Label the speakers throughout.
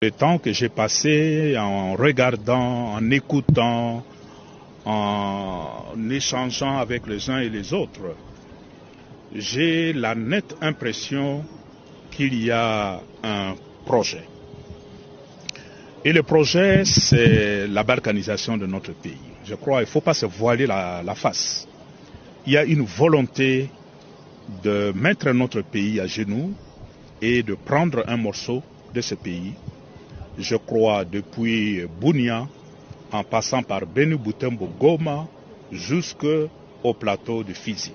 Speaker 1: Le temps que j'ai passé en regardant, en écoutant, en échangeant avec les uns et les autres, j'ai la nette impression qu'il y a un projet. Et le projet, c'est la balkanisation de notre pays. Je crois qu'il ne faut pas se voiler la face. Il y a une volonté de mettre notre pays à genoux et de prendre un morceau de ce pays. Je crois depuis Bunia, en passant par Beni Butembo Goma, jusqu'au plateau de Fizi.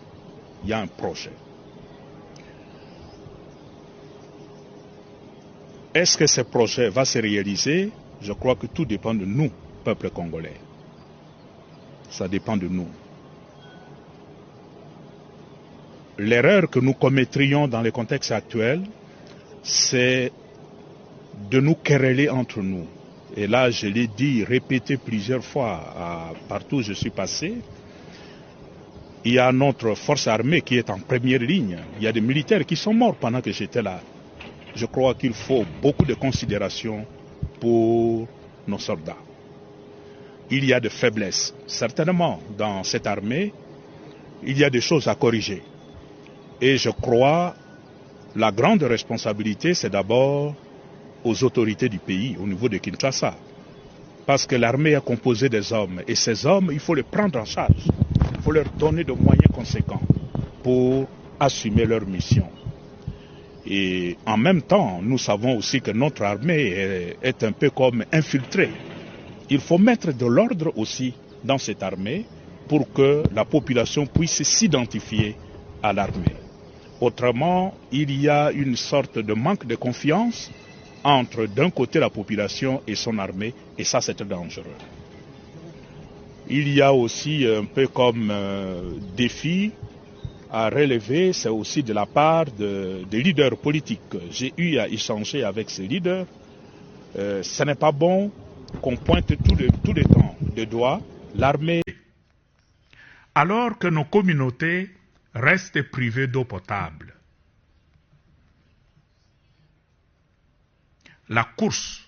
Speaker 1: Il y a un projet. Est-ce que ce projet va se réaliser? Je crois que tout dépend de nous, peuple congolais. Ça dépend de nous. L'erreur que nous commettrions dans le contexte actuel, c'est de nous quereller entre nous. Et là, je l'ai dit, répété plusieurs fois, partout où je suis passé, il y a notre force armée qui est en première ligne. Il y a des militaires qui sont morts pendant que j'étais là. Je crois qu'il faut beaucoup de considération pour nos soldats. Il y a de faiblesses. Certainement, dans cette armée, il y a des choses à corriger. Et je crois, la grande responsabilité, c'est d'abord aux autorités du pays, au niveau de Kinshasa. Parce que l'armée est composée des hommes. Et ces hommes, il faut les prendre en charge. Il faut leur donner de moyens conséquents pour assumer leur mission. Et en même temps, nous savons aussi que notre armée est un peu comme infiltrée. Il faut mettre de l'ordre aussi dans cette armée pour que la population puisse s'identifier à l'armée. Autrement, il y a une sorte de manque de confiance entre d'un côté la population et son armée, et ça c'est très dangereux. Il y a aussi un peu comme défi à relever, c'est aussi de la part des leaders politiques. J'ai eu à échanger avec ces leaders. Ce n'est pas bon qu'on pointe tout le temps de doigt l'armée. Alors que nos communautés restent privées d'eau potable. La course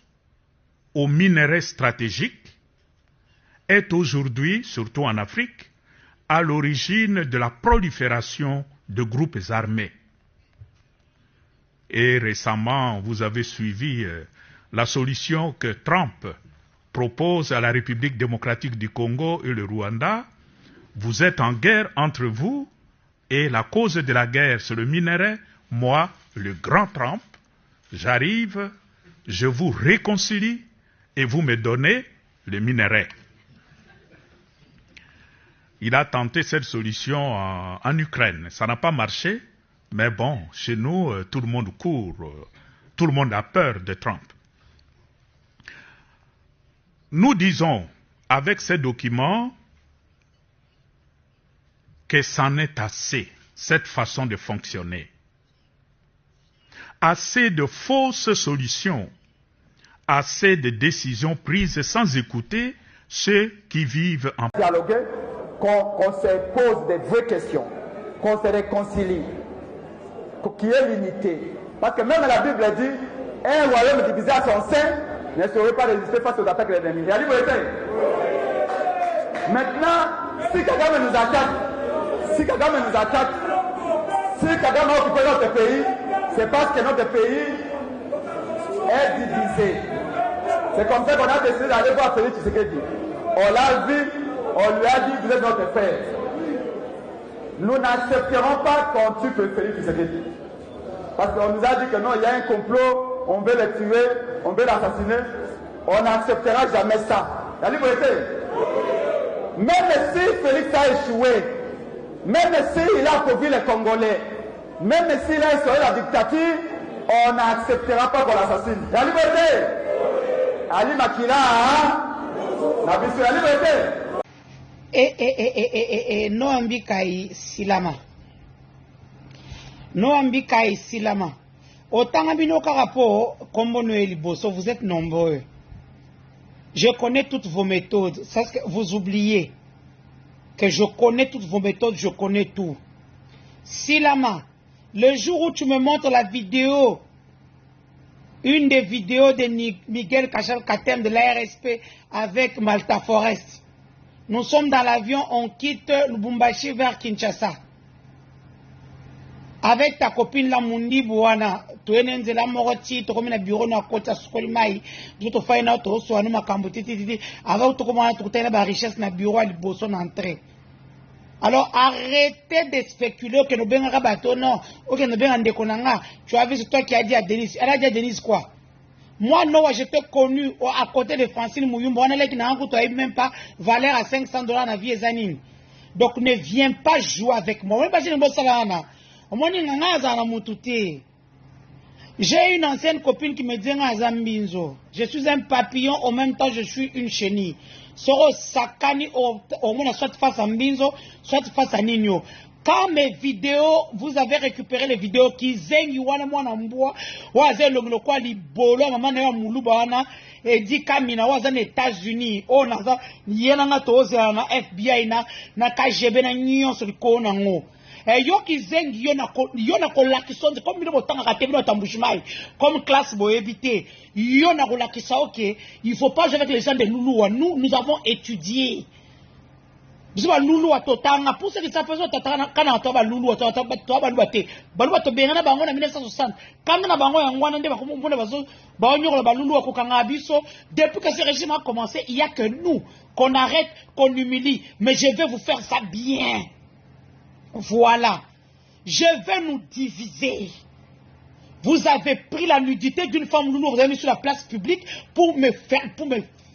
Speaker 1: aux minerais stratégiques est aujourd'hui, surtout en Afrique, à l'origine de la prolifération de groupes armés. Et récemment, vous avez suivi la solution que Trump propose à la République démocratique du Congo et le Rwanda. Vous êtes en guerre entre vous et la cause de la guerre, c'est le minerai. Moi, le grand Trump, j'arrive, je vous réconcilie et vous me donnez le minerai. Il a tenté cette solution en Ukraine. Ça n'a pas marché, mais bon, chez nous, tout le monde court. Tout le monde a peur de Trump. Nous disons, avec ces documents, que c'en est assez, cette façon de fonctionner. Assez de fausses solutions, assez de décisions prises sans écouter ceux qui vivent en...
Speaker 2: Dialoguer, qu'on se pose des vraies questions, qu'on se réconcilie, qu'il y ait l'unité. Parce que même la Bible dit, un royaume divisé à son sein ne saurait pas résister face aux attaques de l'ennemi. Il y a liberté. Maintenant, si Kagame nous attaque, si Kagame a occupé notre pays, c'est parce que notre pays est divisé. C'est comme ça qu'on a décidé d'aller voir Félix Tshisekedi. On l'a vu, on lui a dit, vous êtes notre frère. Nous n'accepterons pas qu'on tue Félix Tshisekedi. Parce qu'on nous a dit que non, il y a un complot, on veut le tuer, on veut l'assassiner. On n'acceptera jamais ça. La liberté. Même si Félix a échoué, même s'il a appauvri les Congolais, même s'il a instauré la dictature, on n'acceptera pas qu'on l'assassine. La liberté. Ali Makila, la mission, la liberté.
Speaker 3: No ambikai silama. No ambikai silama. Autant abino karapo, comme liboso, vous êtes nombreux. Je connais toutes vos méthodes. Ça, vous oubliez que je connais toutes vos méthodes, je connais tout. Silama, le jour où tu me montres la vidéo une des vidéos de Miguel Kachal Katem de l'ARSP avec Malta Forest. Nous sommes dans l'avion, on quitte Lubumbashi vers Kinshasa. Avec ta copine la Mundi Bouana, tu es né la Moroti, tu comme na bureau na kota Sukolmai, tu te fais na to so anu makambo titi, avant tu comment tu t'es na richesse na bureau à Liboso na entrée. Alors arrêtez de spéculer que nous benga bateau non, ou que nous benga ndekonanga. Tu as vu c'est toi qui a dit à Denise. Elle a dit à Denise quoi? Moi non, j'étais connu à côté de Francine Mouyumbo, on est qui n'a même pas valeur à $500 na vie zanine. Donc ne viens pas jouer avec moi. Moi pas je ne bosse là na. J'ai une ancienne copine qui me dit Azambinzo. Je suis un papillon, en même temps je suis une chenille. Soro sakani au moins soit face à Mbinzo, soit face à Nino. Quand mes vidéos, vous avez récupéré les vidéos qui zengi wana mwana mboa, waze lo kwa li bolo mama na muluba wana et dit kamina waza aux États-Unis, o naza yena nga toze na FBI na KGB na nyon sur ko na ngo. Yo qui zengi yo na ko lakisonze comme bino botanga katebino tambushimai comme classe bo éviter yo na ko lakisa OK il faut pas jouer avec les gens de Loulou. Nous avons étudié Loulou à Totanga pour ceux qui savent pas Totanga kana to ba Loulou to ba luate baluba to benga na bango na 1960 kanga na bango ya ngwana nde bakombona bazo ba nyoko ba Loulou ko kanga biso depuis que ce régime a commencé il y a que nous qu'on arrête qu'on humilie mais je vais vous faire ça bien. Voilà, je vais nous diviser. Vous avez pris la nudité d'une femme loulou, vous avez mis sur la place publique pour me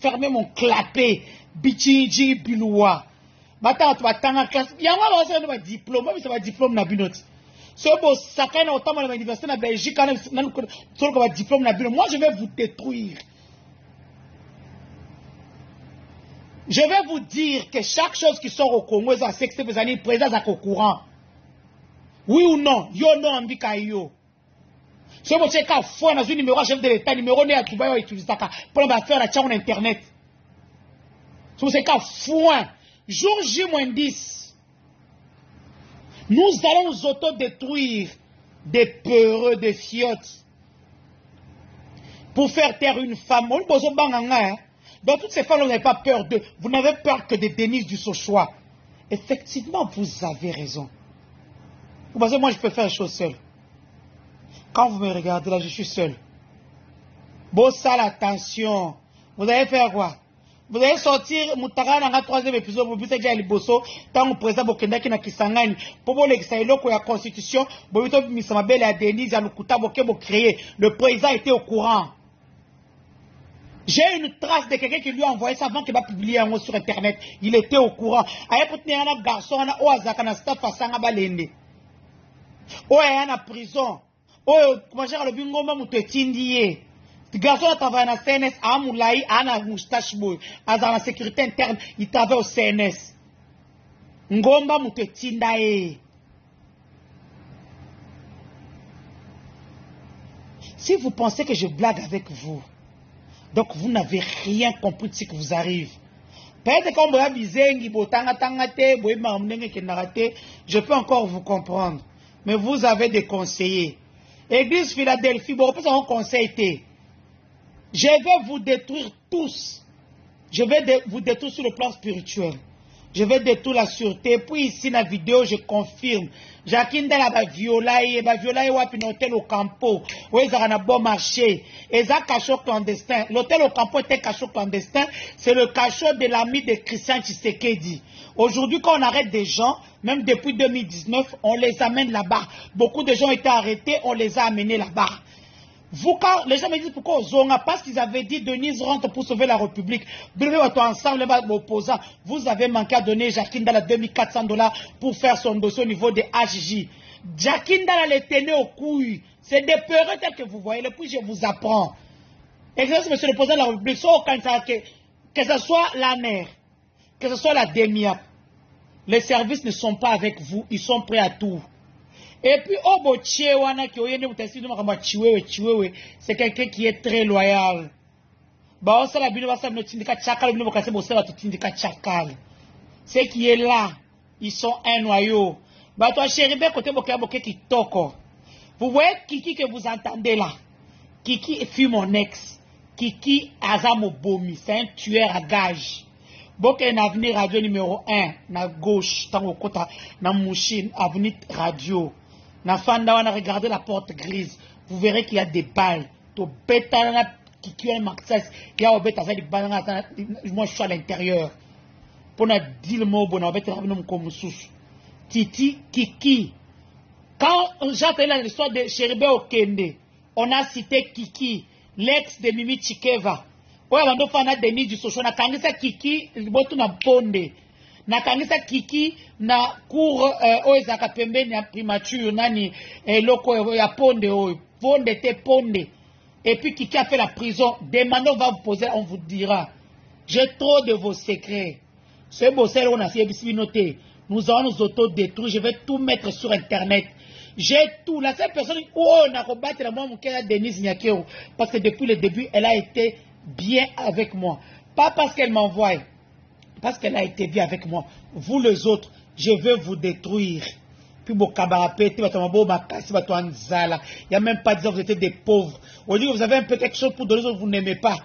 Speaker 3: fermer mon clapet. Bichiji biloua. Maintenant, tu vas t'en classe. Il y a un diplôme, mais c'est un diplôme na binot. Ce beau sacan autant à l'université de Belgique, un diplôme na binot. Moi, je vais vous détruire. Je vais vous dire que chaque chose qui sort au Congo, c'est que vous allez présenter au courant. Oui ou non? Yo non ambika yo. Si vous avez un fois dans un numéro chef de l'État, numéro né à Toubayo utilise ça pour faire la chaîne internet. Si vous avez un fois, jour J-10, nous allons nous autodétruire des peureux, des fiottes pour faire taire une femme. On besoin banganga. Dans toutes ces femmes, vous n'avez pas peur d'eux. Vous n'avez peur que de Denise du Sochois. Effectivement, vous avez raison. Vous pensez, moi, je peux faire les choses seul. Quand vous me regardez là, je suis seul. Bon, ça, attention. Vous allez faire quoi? Vous allez sortir, Moutara, dans le troisième épisode, vous avez déjà les bossos, tant que le président Bokenda qui n'a qui s'engage, pour vous l'examen, la constitution, vous avez mis sa belle à Denise, à l'Okuta, vous créer. Le président était au courant. J'ai une trace de quelqu'un qui lui a envoyé ça avant qu'il va publier un mot sur internet. Il était au courant. Aïe, pour tenir un garçon, on a Oazakana staff à Balende. Oh, il y a en prison. Oh, comment dire le bingo mamu te tindiye. Le garçon a travaillé dans CNS à Moulaï, à la moustache boy, à la sécurité interne, il travaille au CNS. Ngomba mu te tindaye. Si vous pensez que je blague avec vous, donc vous n'avez rien compris de ce qui vous arrive. Peut-être quand vous avez je peux encore vous comprendre. Mais vous avez des conseillers. Église Philadelphie, bon, on conseille. Je vais vous détruire tous. Je vais vous détruire sur le plan spirituel. Je vais détruire la sûreté. Puis ici, dans la vidéo, je confirme. Jacqueline de la violaille, wapi l'hôtel au Campo. Où ils ont un bon marché. Et ça, cachot clandestin. L'hôtel au Campo était cachot clandestin. C'est le cachot de l'ami de Christian Tshisekedi. Aujourd'hui, quand on arrête des gens, même depuis 2019, on les amène là-bas. Beaucoup de gens ont été arrêtés, on les a amenés là-bas. Vous, quand les gens me disent pourquoi Zonga, parce qu'ils avaient dit Denise rentre pour sauver la République. Ensemble, opposants, vous avez manqué à donner Jacqueline Dala $2400 pour faire son dossier au niveau des HJ. Jacqueline Dala les tenait aux couilles. C'est des peureux tels que vous voyez. Et puis je vous apprends. Excellence, monsieur le président de la République, que ce soit la mère, que ce soit la DEMIAP, les services ne sont pas avec vous, ils sont prêts à tout. Et puis, c'est quelqu'un qui est très loyal. Ceux qui est là, ils sont un noyau. Vous voyez Kiki que vous entendez là. Kiki fut mon ex. Kiki Azamo Bomi, c'est un tueur à gage. Bon, un avenir radio numéro 1, na gauche, tango kota, na mouchine, avenir radio. Na fanda, on a regardé la porte grise. Vous verrez qu'il y a des balles. To beta, na Kiki, un maxas. Il y a au beta, ça, des balles, moi, je suis à l'intérieur. Pour na dire le mot, bon, on va beta, comme sous. Titi, Kiki. Quand j'ai entendu l'histoire de Cheribe Okende, on a cité Kiki, l'ex de Mimi Chikeva. Oya bando fana Denis du Socho na kangisa Kiki botu na ponde. Na kangisa Kiki na cour oezaka pembeni ya primature nani loko ya ponde oyo. Ponde te ponde. Et puis Kiki a fait la prison. Demandez, on va vous poser, on vous dira. J'ai trop de vos secrets. Ce bossel on a fait noter. Nous allons nous autodétruire. Je vais tout mettre sur Internet. J'ai tout. La seule personne où on a combattu la moi, mon cœur, Denise Nyakeo. Parce que depuis le début, elle a été bien avec moi. Pas parce qu'elle m'envoie. Parce qu'elle a été bien avec moi. Vous les autres, je veux vous détruire. Puis mon camarade, il n'y a même pas de dire que vous êtes des pauvres. On dit que vous avez un peu quelque chose pour donner, vous n'aimez pas.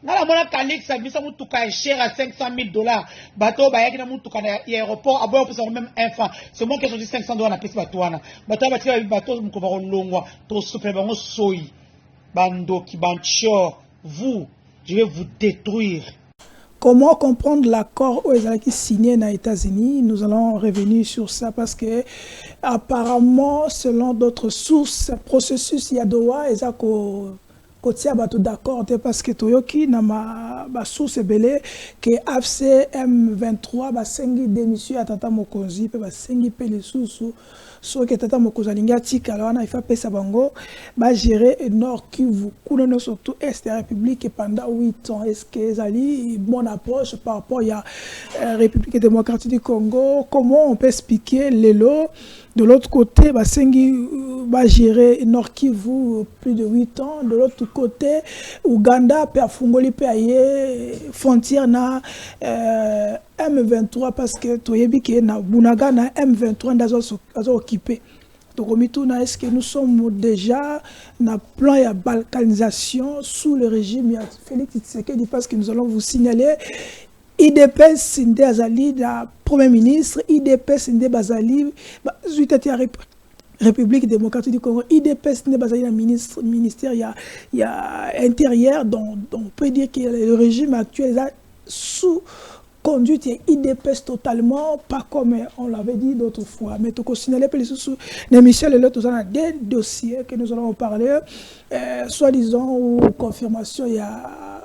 Speaker 3: Dans la monnaie Calix, ça est cher à 500 000 $. Bateau, bah, il y a aéroport, à boire, on même un franc. C'est moi qui ai sorti 500 $. Bateau, bateau, bateau, bando, qui banchor, vous, je vais vous détruire.
Speaker 4: Comment comprendre l'accord qui signé aux États-Unis? Nous allons revenir sur ça parce que apparemment, selon d'autres sources, le processus Yadoa est d'accord parce que Toyoki na ma source belé que AFC M23 ba sengi démission à Tata Mokonzi pe ba sengi pe les sous so que Tata Mokonzi linga tika alors na ifa pesa bango ba gérer Nord Kivu kunono surtout Est République pendant 8 ans. Est-ce que zali bonne approche par rapport à République démocratique du Congo? Comment on peut expliquer les lots? De l'autre côté, Basengi va gérer Nord Kivu plus de 8 ans. De l'autre côté, Ouganda, Père Fungoli, Père frontière na M23 parce que Toyebi na Bunaga na M23 d'azo occupé. Donc est-ce que nous sommes déjà dans plan de balkanisation sous le régime Félix Tshisekedi parce que nous allons vous signaler IDPS Sinde Azali, la Premier ministre, IDPS Sinde Bazali, République démocratique du Congo, IDPS Sinde Bazali, le ministère, il y a intérieur, donc on peut dire que le régime actuel est sous conduite IDPS totalement, pas comme on l'avait dit d'autres fois. Mais tout signaler sous l'émission, nous avons des dossiers que nous allons parler, soi-disant ou confirmation, il y a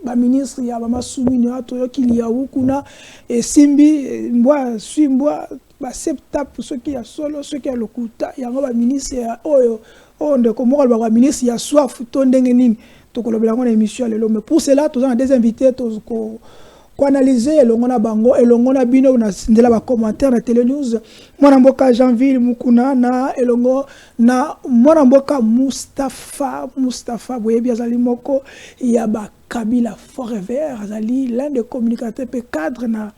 Speaker 4: ba ministre ya ba masumini ato qu'il y a kuna et simbi mbwa swimbwa ba septa pour ceux qui a solo ceux qui a lokuta ya ba ministre oyo onde ko mo ba ministre ya soif to ndenge nini to ko lobela ngona émission lelo. Mais pour cela tous on des invités to ko analyser elongo na bango elongo na bino na ndela ba commentaire na télé news mwana mboka Janville Mukuna na elongo na mwana mboka Mustafa boyebi azali moko ya ba Kabila Forever azali l'un des communicateurs pe cadre na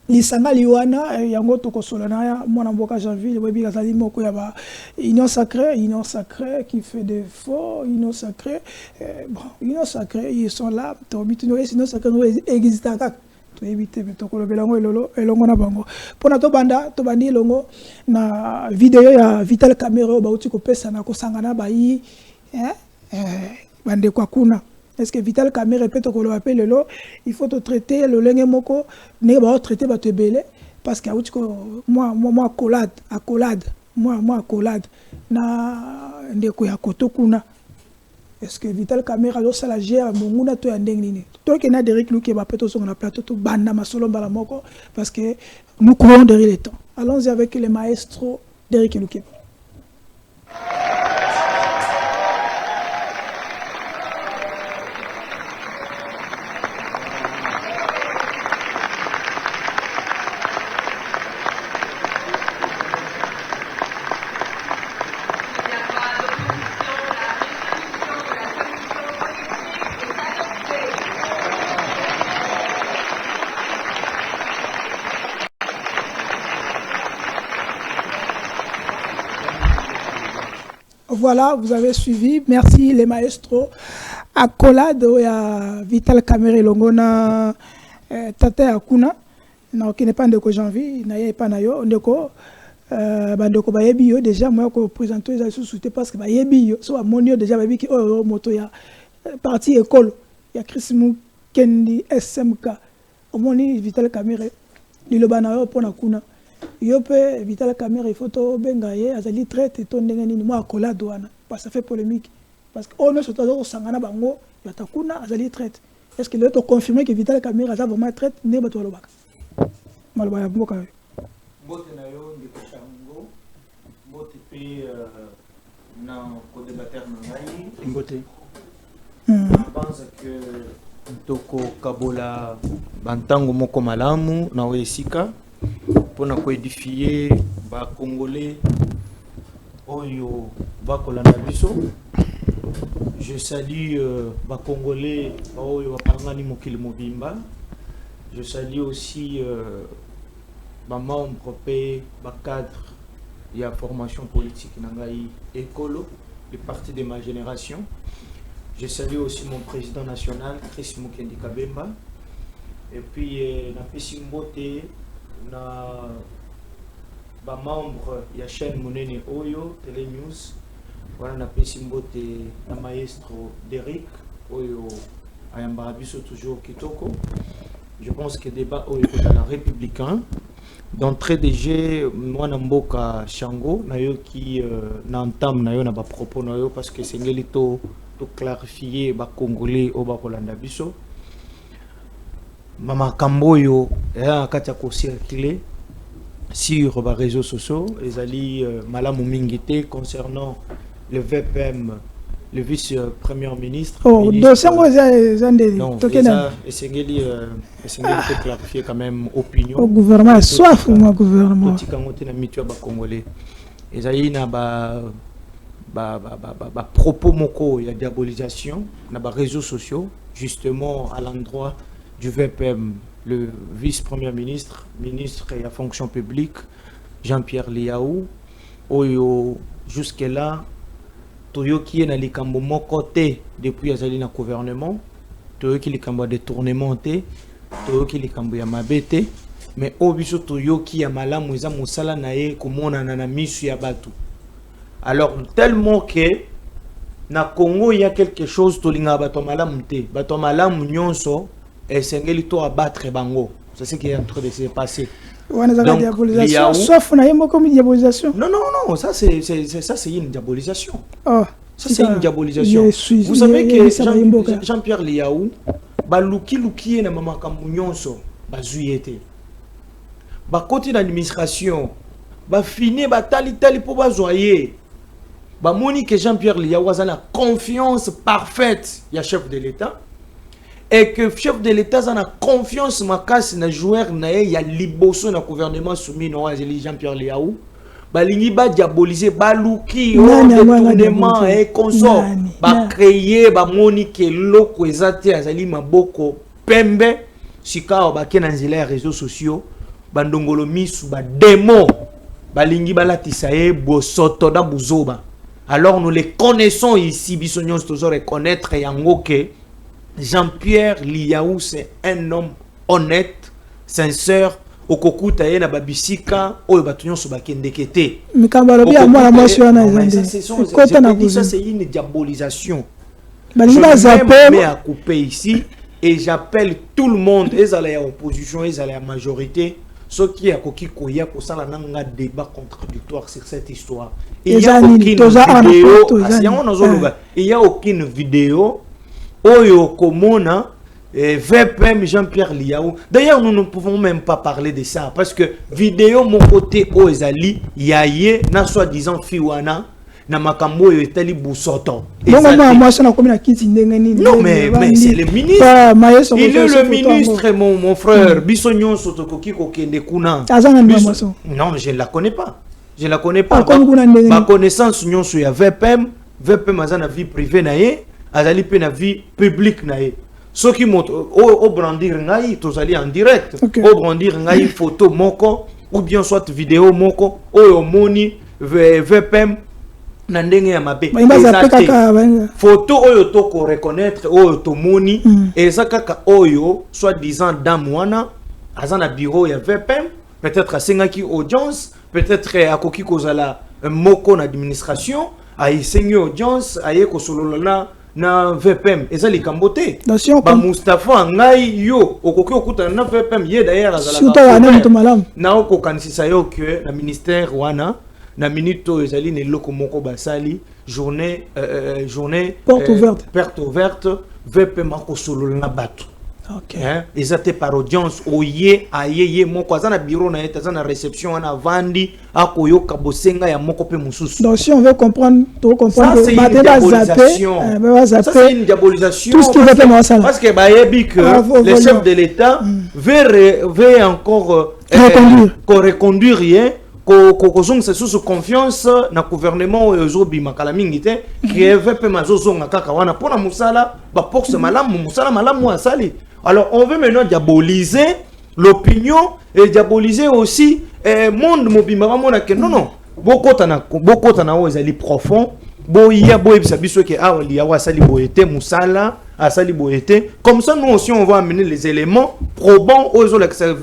Speaker 4: lisanga liwana yango toko solana ya mwana mboka Janville boyebi azali moko ya ba union sacrée qui fait des faux union sacrée union sacrée ils sont là to bitino union sacrée no existe kaka to éviter toko lobela ngo elongo na bango pona to bandi elongo na vidéo ya Vital Kamerhe ba uti ko pesa na ko sangana ba yi bande kwa kuna. Est-ce que Vital Kamerhe répète qu'on l'appelle le il faut te traiter le lengue moko ne ba traiter ba te belé parce que moi accolade na ndeko ya kotokuna. Est-ce que Vital Kamerhe a la gère monguna to ya ndeng nini to ke na Derek Luke ba peto sur na plateau to banda masolo mbala moko parce que nous courons derrière le temps. Allons-y avec le maestro Derek Luke. Voilà, vous avez suivi. Merci les maestros. Accolade, il y a Vital Kamere Longona, Tate Akuna, qui n'est pas de janvier, n'a pas nayo, ndeko, bandeko ba yebi déjà moi ko présenter les sous-souté parce que ba yebi so amonio déjà ba bi ki moto ya parti école, il y a Chris Mukendi SMK. Omoni Vital Kamere, li lo banayo pona kuna. Yo pe Vital Kamere photo bengaye azali traite to ndenge nini moi accolade wana parce que ça fait polémique. Parce qu'on est surtout au Sangana Bango, il y a Takuna, Azali traite. Est-ce qu'il est confirmé que Vital Kamere a vraiment traite n'est pas tout le bac? Malbaya Boka.
Speaker 5: Bote nayo de Kachango, bote pe na co-débatteur nangai. Bote. Je pense que toko kabola bantango moko malamu na wesika pour na coédifier ba congolais oyo ba kolanda biso. Je salue les Congolais qui Mobimba. Je salue aussi les membres et les cadres de la formation politique Nangaï Écolo, le parti de ma génération. Je salue aussi mon président national, Chris Mukendi Kabemba. Et puis, na Pessimbote, na membre de la chaîne Monene Oyo, Télé News. Voilà, na Pessimbote, na maestro Derek, Oyo, Ayambarabiso toujours Kitoko. Je pense que le débat est dans la républicain. D'entrée de jeu, moi, Namboka Shango, nayo qui n'entame nayo na ba propos nayo parce que c'est ngelito to clarifier ba congolais au ba Kolanda biso. Mama Kamboyo ya katia ko circuler sur les réseaux sociaux, les alliés malamu mingité concernant le VPM, le vice-premier ministre.
Speaker 4: Oh, dossier
Speaker 5: non, Essengeli peut clarifier quand même opinion.
Speaker 4: Au gouvernement, soif au gouvernement.
Speaker 5: Congolais. Et ça y a propos moko, il y a diabolisation, dans les réseaux sociaux, justement à l'endroit du VPM, le vice-premier ministre, ministre de la fonction publique, Jean-Pierre Liaou, jusque-là, Toyo qui est dans les cambos mon côté depuis azali na gouvernement, Toyo qui les cambos détournement té, Toyo qui les cambos ya mabete, mais obiso Toyo qui a malamu eza musala nae komona na misu ya batu. Alors tellement que na Congo il y a quelque chose to linga bato malamu té, bato malamu nyonso et sengeli to abattre bango. C'est ce qui est en train de se passer.
Speaker 4: Donc, diabolisation, sauf on a comme diabolisation.
Speaker 5: Non, non, non, ça c'est une diabolisation.
Speaker 4: Oh,
Speaker 5: ça c'est une diabolisation. Vous savez que Jean-Pierre Liaou, luki na mama kamunyonso, bazuyete. Ba côté d'administration, ba fini ba tali pour bazoyer. Ba moni que Jean-Pierre Liaou a la confiance parfaite, il y a chef de l'État. Et que le chef de l'État a confiance dans les joueurs, il y a liboso dans le gouvernement soumis à Jean-Pierre Liaou. Balingi ba diaboliser baluki détournement et consort ba créer ba monique loko ezate azali maboko pembe sika ba kenanzela réseaux sociaux bandongolo misu ba démon balingi balatisa e bosoto da buzoba. Alors nous les connaissons ici bisognon toujours reconnaître yango que Jean-Pierre Liaou, c'est un homme honnête, sincère. Okokuta ye na babisika oyo batunyo so bakendekete. Ça c'est une diabolisation. Je mets à couper ici et j'appelle tout le monde, ils allaient à opposition, ils allaient à majorité, ceux qui a koki koya ko sala nanga débat contradictoire sur cette histoire. Il y a aucune vidéo Oyo Komona, VPM Jean-Pierre Liaou. D'ailleurs, nous ne pouvons même pas parler de ça parce que vidéo mon côté Ozali, Yaye, na soi-disant Fiwana, na makambo yo etali busoto.
Speaker 4: Non, mais
Speaker 5: c'est le ministre. Il est le ministre, mon frère. Bisognon Sotokoki Kokende Kuna. Non, mais je ne la connais pas. Je ne la connais pas. Ma connaissance, nous sommes à VPM. VPM a une vie privée. Azali pe na vie publique nae. Ce qui montre au brandir ngai tozali en direct. Au brandir ngai photo moko ou bien soit vidéo moko o moni VPM na ndenge ya mabe
Speaker 4: photo
Speaker 5: oyo to ko reconnaître oyo to moni eza kaka oyo soi-disant dame wana azana bureau ya VPM peut-être asengaki audience peut-être akoki kozala moko na administration ayisengi audience aye ko solola na VPM eza likambo te ba Mustafa ngai yo okoki okuta na VPM ye d'ailleurs azala na okokanisisa yo que na ministère wana na minute ezali ne loko moko basali journée porte ouverte VPM ko solola na bato.
Speaker 4: OK.
Speaker 5: Ils étaient par audience oye ayeye moko azana bureau na eta na réception na vandi akoyo kabosenga ya moko pe mususu.
Speaker 4: Donc si on veut comprendre, ça c'est une diabolisation.
Speaker 5: Ça c'est une diabolisation.
Speaker 4: Tout ce qui veut
Speaker 5: parce que bayebi que le chef de l'État veut encore reconduire rien ko c'est sous confiance na gouvernement ozobi makala mingi te qui veut pe mazozonga kaka wana pona musala ba force malamu musala malamu asali. Alors on veut maintenant diaboliser l'opinion et diaboliser aussi monde mobimba mona que non beaucoup tana ozali profond boya boyebisa biso ke awali ya wasali boyete musala asali boyete comme ça nous aussi on va amener les éléments probants aux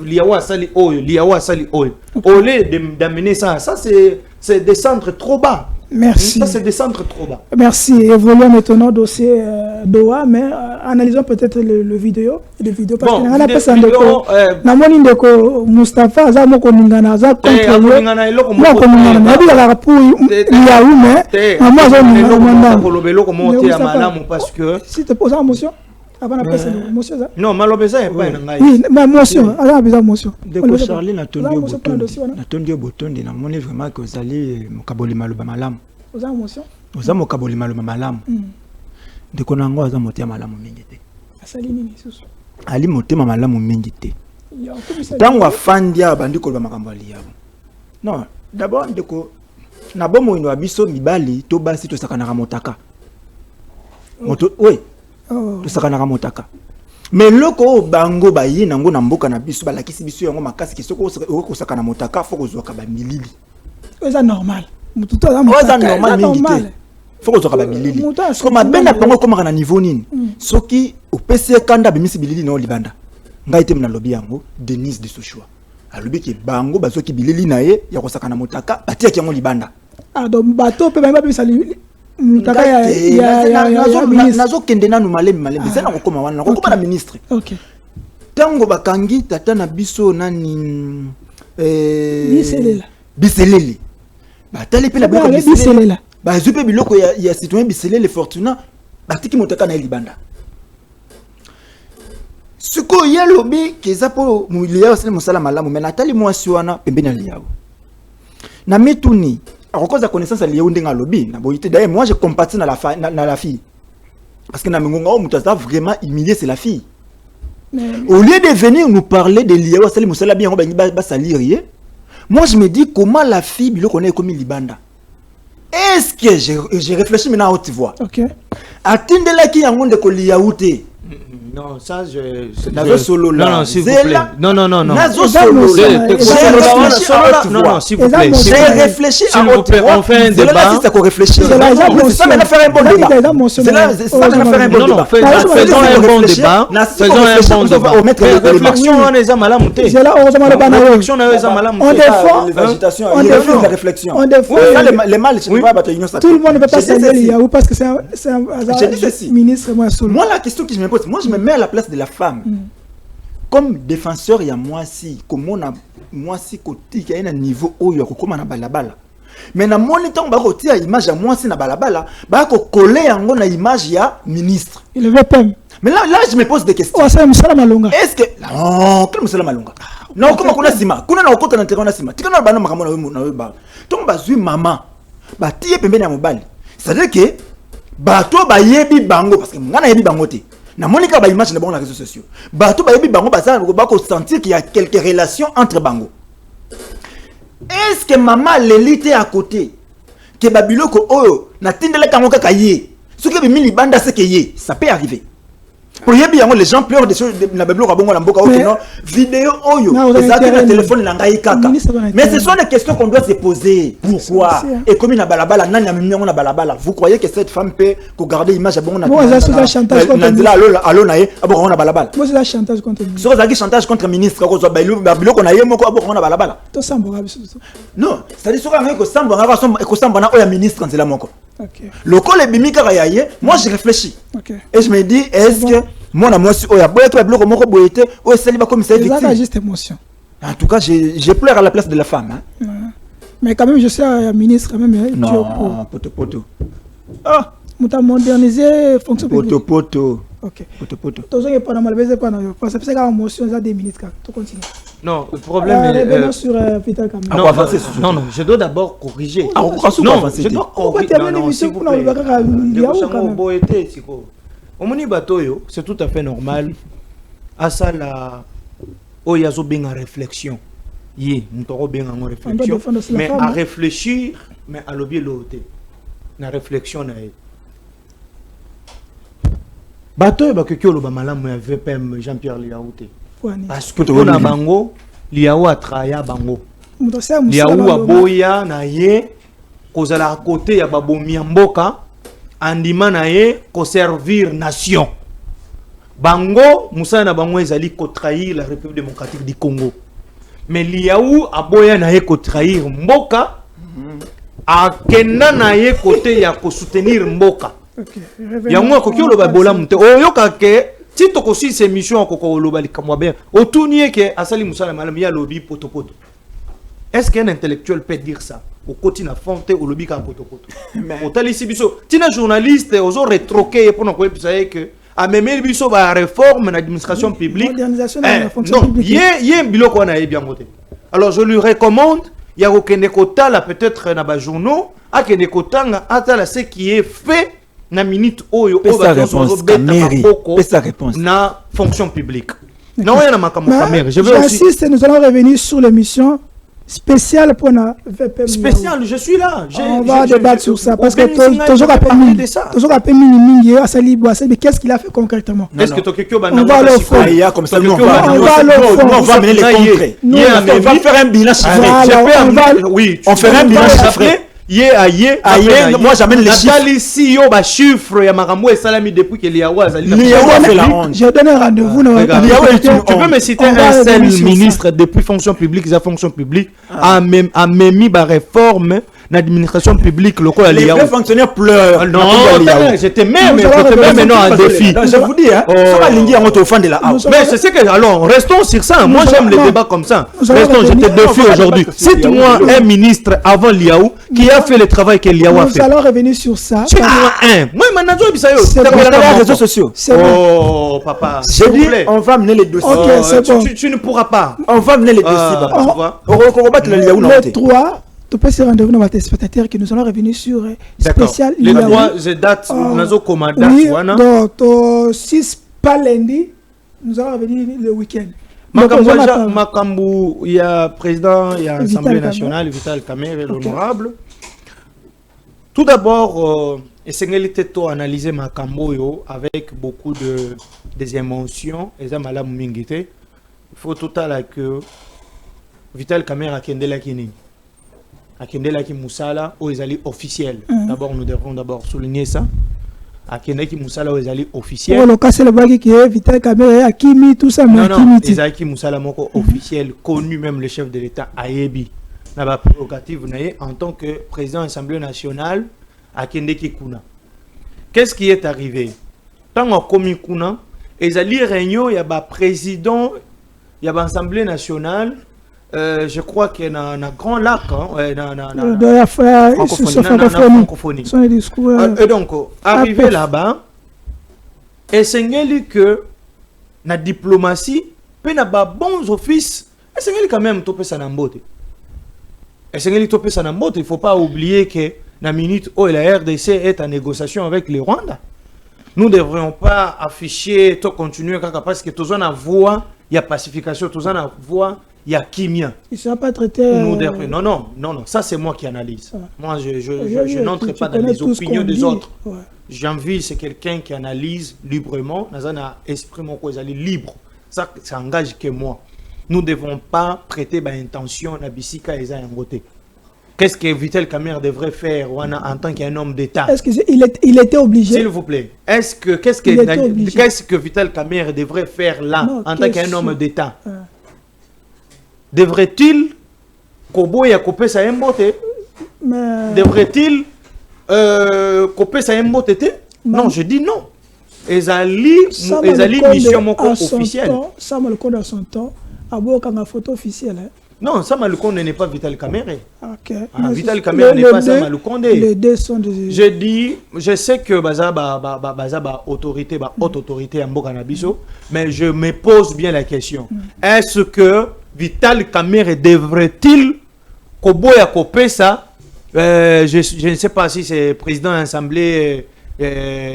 Speaker 5: liawa asali oyo liawa asali oyo au lieu d'amener ça c'est descendre trop bas.
Speaker 4: Merci.
Speaker 5: Ça c'est descendre trop bas.
Speaker 4: Merci. Évoluons maintenant au dossier Doha, mais analysons peut-être le vidéo parce
Speaker 5: bon,
Speaker 4: que na pesa ndeko na moni ndeko Mustafa za moko ningana za contrôler moko ningana na bi la pour ya mais moi zo ningana
Speaker 5: ko lobelo ko monter à malamu parce que
Speaker 4: si te pose en motion avant la pesa motion ça
Speaker 5: non malobeza est pas ngai
Speaker 4: oui mais motion ala besoin motion
Speaker 6: ndeko Charlie na tondio botondi na moni vraiment que zali mokaboli maloba malamu
Speaker 4: oza motion
Speaker 6: oza mokaboli maloba malamu ndeko nango aza motema malamu mingi te
Speaker 4: asali nini susu
Speaker 6: ali motema malamu mingi te tango afandia bandi koloba makambo ali yabo non d'abord ndeko na bomo ino abiso mibali to basi to sakana motaka moto oui to sakana motaka mais loko bango bayi nango na mboka na biso balakisi biso yango makasi kisoko ko sakana motaka faut ko zoka ba milili
Speaker 4: c'est normal
Speaker 6: mututo za normal mingi te faut ko zoka ba milili comme abena pango comme na niveau nini soki opese kanda bimisi bilili na libanda ngai te mna lobby yango Denise de Sochua alobi ke bango bazoki bilili na ye ya ko sakana motaka batia ki yango libanda
Speaker 4: donc bato pe ba bisa mutaka ya
Speaker 6: nazo kende nanu malembe zena ko koma wana ko koma na ministre.
Speaker 4: OK.
Speaker 6: Tango bakangi tata na biso nani
Speaker 4: biselele
Speaker 6: batali pe na
Speaker 4: biselele
Speaker 6: ba zupe biloko ya citoyen biselele Fortuna batiki motaka na libanda. Suko yelobi keza po muliya osele musala malamu mais natali mwasi wana pembeni aliyawo na mituni akokoza connaissance à lié ndenga lobby na boyité d'ailleurs moi je compatis na la fille parce que na mingonga o mutu vraiment humilier c'est la fille au lieu de venir nous parler de lié osele musala bien on ba salir moi je me dis comment la fille biloko na comme libanda est-ce que j'ai réfléchi maintenant à haute voix.
Speaker 4: OK
Speaker 6: atindela ki yango ndeko liyaouté.
Speaker 5: Non, ça je
Speaker 6: nazo solo là.
Speaker 5: Non, s'il vous plaît. Non.
Speaker 6: Nazo solo.
Speaker 5: Non, s'il vous plaît.
Speaker 6: J'ai réfléchi à
Speaker 5: haute voix. On fait un débat.
Speaker 6: C'est ça qu'on réfléchit. C'est ça maintenant faire un bon débat. C'est ça maintenant faire un bon débat.
Speaker 5: Faisons un bon débat. Faisons un bon débat. Réflexion on est à malamu té.
Speaker 4: C'est là heureusement le banana.
Speaker 5: Réflexion on est à malamu.
Speaker 4: On défend
Speaker 6: l'agitation, on défend la réflexion. On défend les mal je ne pas battre union ça.
Speaker 4: Tout le monde ne peut pas saluer Yahoo parce que c'est un ministre moi solo.
Speaker 6: Moi la question que je me pose, moi je me mets à la place de la femme. Comme défenseur, il y a moi si, comme on a moi si côté qui a un niveau haut, il y a comme on a balabala. Mais dans mon temps, bah côté à image à moi si na balabala, bah qu'on coller en gros na image ya ministre.
Speaker 4: Il veut pas.
Speaker 6: Mais là je me pose des questions.
Speaker 4: Oh c'est Musala Malonga.
Speaker 6: Est-ce que non, quel Musala Malonga? Non, comment qu'on a sima? Qu'on a au côté d'intérêt on a sima. Tu connais pas non maman na ba. Donc bah zui maman, bah tiye pembe na mobile. C'est-à-dire que bah toi bah yebi bango parce que ngana yebi bango te. Na monika ba image na bango na réseaux sociaux. Bato ba yebi bango baza ba ko sentir qu'il y a quelques relations entre bango. Est-ce que maman l'élite à côté que babiloko oyo na tindela kango kaka yé. Ce que bimi libanda c'est que yé, ça peut arriver. Pour y bien les gens pleurent des choses na bablo kabongo na mboka non vidéo oyo les téléphone na ngai kaka. Mais ce sont des questions qu'on doit se poser. Pourquoi? Et comme na balabala nani amimi na balabala. Vous croyez que cette femme peut garder image bongo na
Speaker 4: ça chantage contre
Speaker 6: allo na ye abo na balabala.
Speaker 4: Moi c'est chantage contre ministre.
Speaker 6: So ça chantage contre ministre ko zo babilo ko na ye moko abo na balabala.
Speaker 4: To sambo
Speaker 6: non, ça dit soka ngako sambo ngako ko sambo na oya ministre quand c'est la moko.
Speaker 4: OK.
Speaker 6: Le col est bimika yaye, moi je réfléchis.
Speaker 4: OK.
Speaker 6: Et je me dis est-ce que moi si oya boya to babilo ko moko boyete o sali ba comme ça victime.
Speaker 4: C'est juste émotion.
Speaker 6: En tout cas, je pleure à la place de la femme hein.
Speaker 4: Mais quand même je suis un ministre quand même
Speaker 6: non, poto.
Speaker 4: Ah, on t'a modernisé fonction publique.
Speaker 6: Poto.
Speaker 4: OK.
Speaker 6: Poto.
Speaker 4: Toujours il pas normal baiser pas non parce que c'est quand émotion ça des minutes tout continue.
Speaker 5: Non, le problème
Speaker 4: est sur Vital Camera.
Speaker 5: Non, je dois d'abord corriger.
Speaker 6: Non,
Speaker 5: je dois corriger. Non, s'il vous plaît. Omoni batoyo, c'est tout à fait normal. À ça la oyazo bien en réflexion. Yé, nous bien en réflexion. Mais à réfléchir, mais à l'objet l'autre. Na réflexion na e. Batoyo ba que lo ba malamu ya VPM Jean-Pierre Liaouté. Parce que on a bango, Liaou a traya bango. Liaou a boya na ye, kozala à côté ya babomi mboka, andima na ye ko servir nation. Bango, Moussa na bango ezali ko trahir la République démocratique du Congo. Mais Liaou a boya na ye ko trahir mboka, a kenda na ye côté ya ko soutenir mboka. Yango ko kyolo ba bola mute. Oyoka ke si tu as ces missions à Kokoloba, est-ce qu'un intellectuel peut dire ça? Au quotidien, fonte au lobby quand potopoto. Au talici biso, tina journaliste, aux autres rétroqués pour nous dire que à même biso va réforme l'administration publique. Non, yé bilo qu'on a bien voté. Alors je lui recommande, il y a aucun écota là peut-être dans les journaux, à quel écota à ce qui est fait. Na minute oyo
Speaker 6: sa réponse
Speaker 5: na fonction publique. Non,
Speaker 4: j'insiste, nous allons revenir sur l'émission spéciale pour la VPM.
Speaker 5: Spéciale, je suis là.
Speaker 4: On va débattre sur ça parce que toujours après mini à Salibo, qu'est-ce qu'il a fait concrètement?
Speaker 5: Est-ce que Tokyo
Speaker 4: on va le faire
Speaker 6: comme ça, on va mener les contrées. On va faire un bilan chiffré.
Speaker 5: Oui,
Speaker 6: on fera un bilan chiffré.
Speaker 5: Moi j'amène les chiffres. Chiffre ya makambo et salami depuis que Liaou a
Speaker 6: fait la honte.
Speaker 4: J'ai donné rendez-vous.
Speaker 5: Tu peux me citer un seul ministre depuis fonction publique, la fonction publique a même mis la réforme l'administration publique locale.
Speaker 6: Les vrais fonctionnaires pleurent.
Speaker 5: Non, j'étais même maintenant un défi.
Speaker 6: Je vous dis,
Speaker 5: mais c'est ce que, alors, restons sur ça. Moi, j'aime les débats comme ça. Restons, je te défie aujourd'hui. Cite-moi un ministre avant Liaou qui a fait le travail que Liaou a fait.
Speaker 4: Nous allons revenir sur ça.
Speaker 5: Cite-moi un. Moi, maintenant,
Speaker 6: c'est les réseaux sociaux.
Speaker 5: Oh, papa.
Speaker 6: J'ai dit, on va mener les dossiers.
Speaker 5: Tu ne pourras pas.
Speaker 6: On va mener les dossiers. On va battre le Liaou.
Speaker 4: Les trois. Tu peux se rendez-vous dans votre spectateur que nous allons revenir sur spécial.
Speaker 5: Les trois dates,
Speaker 4: oui, donc 6 pas lundi, nous allons revenir le week-end.
Speaker 5: Makambu, il y a président, il y a Assemblée nationale, Vital Camera, l'honorable. Tout d'abord, essayez de analyser Makambu avec beaucoup des émotions. Et ça, Madame Mingite, il faut tout à l'heure que Vital Camera Kendela Kini. Akendela ki Moussala ou ezali officiel. D'abord nous devons d'abord souligner ça. Akendela ki Moussala ou ezali officiel.
Speaker 4: Oh le cas c'est le bagage qui est Vital Camera Akimi tout ça mais
Speaker 5: non ezali ki Moussala moko officiel connu même le chef de l'État Ayebi. Na ba prérogative naie en tant que président de l'Assemblée nationale Akendela ki kuna. Qu'est-ce qui est arrivé? Tant on commis kuna ezali réunion ya ba président ya ba Assemblée nationale. Je crois qu'il y a un grand lac
Speaker 4: la francophonie.
Speaker 5: Et donc, arrivé là-bas, et c'est que la diplomatie, il y a bons offices, et c'est quand même topé ça n'ambote. Et c'est topé ça n'ambote. Il ne faut pas oublier que la minute où la RDC est en négociation avec le Rwanda. Nous ne devrions pas afficher, tout continuer, parce que tout ça, il y a pacification, tout ça, il il y a Kimia.
Speaker 4: Il ne sera pas traité.
Speaker 5: Non, ça c'est moi qui analyse. Moi, je n'entre pas dans les opinions des autres. Ouais. Jean-Ville, c'est quelqu'un qui analyse librement. Dans un esprit libre. Ça engage que moi. Nous ne devons pas prêter intention à Bissika et Zayambote. Qu'est-ce que Vital Kamerhe devrait faire en tant qu'un homme d'État?
Speaker 4: Est-ce qu'il était obligé?
Speaker 5: S'il vous plaît. Qu'est-ce que Vital Kamerhe devrait faire là en tant qu'un homme d'État? Devrait-il couper sa mbote? Devrait-il couper sa mbote? Non, je dis non. Ezali mission officielle.
Speaker 4: Ça me le compte à son temps. Abo kanga photo officielle.
Speaker 5: Non, ça Malukonde n'est pas Vital Kamerhe.
Speaker 4: Okay.
Speaker 5: Vital Kamerhe n'est pas ça Malukonde.
Speaker 4: Les deux sont des...
Speaker 5: Je sais que baza autorité, haute autorité en Bokanabiso, mais je me pose bien la question. Est-ce que Vital Kamerhe devrait-il koboya kope ça? Je ne sais pas si c'est président de l'Assemblée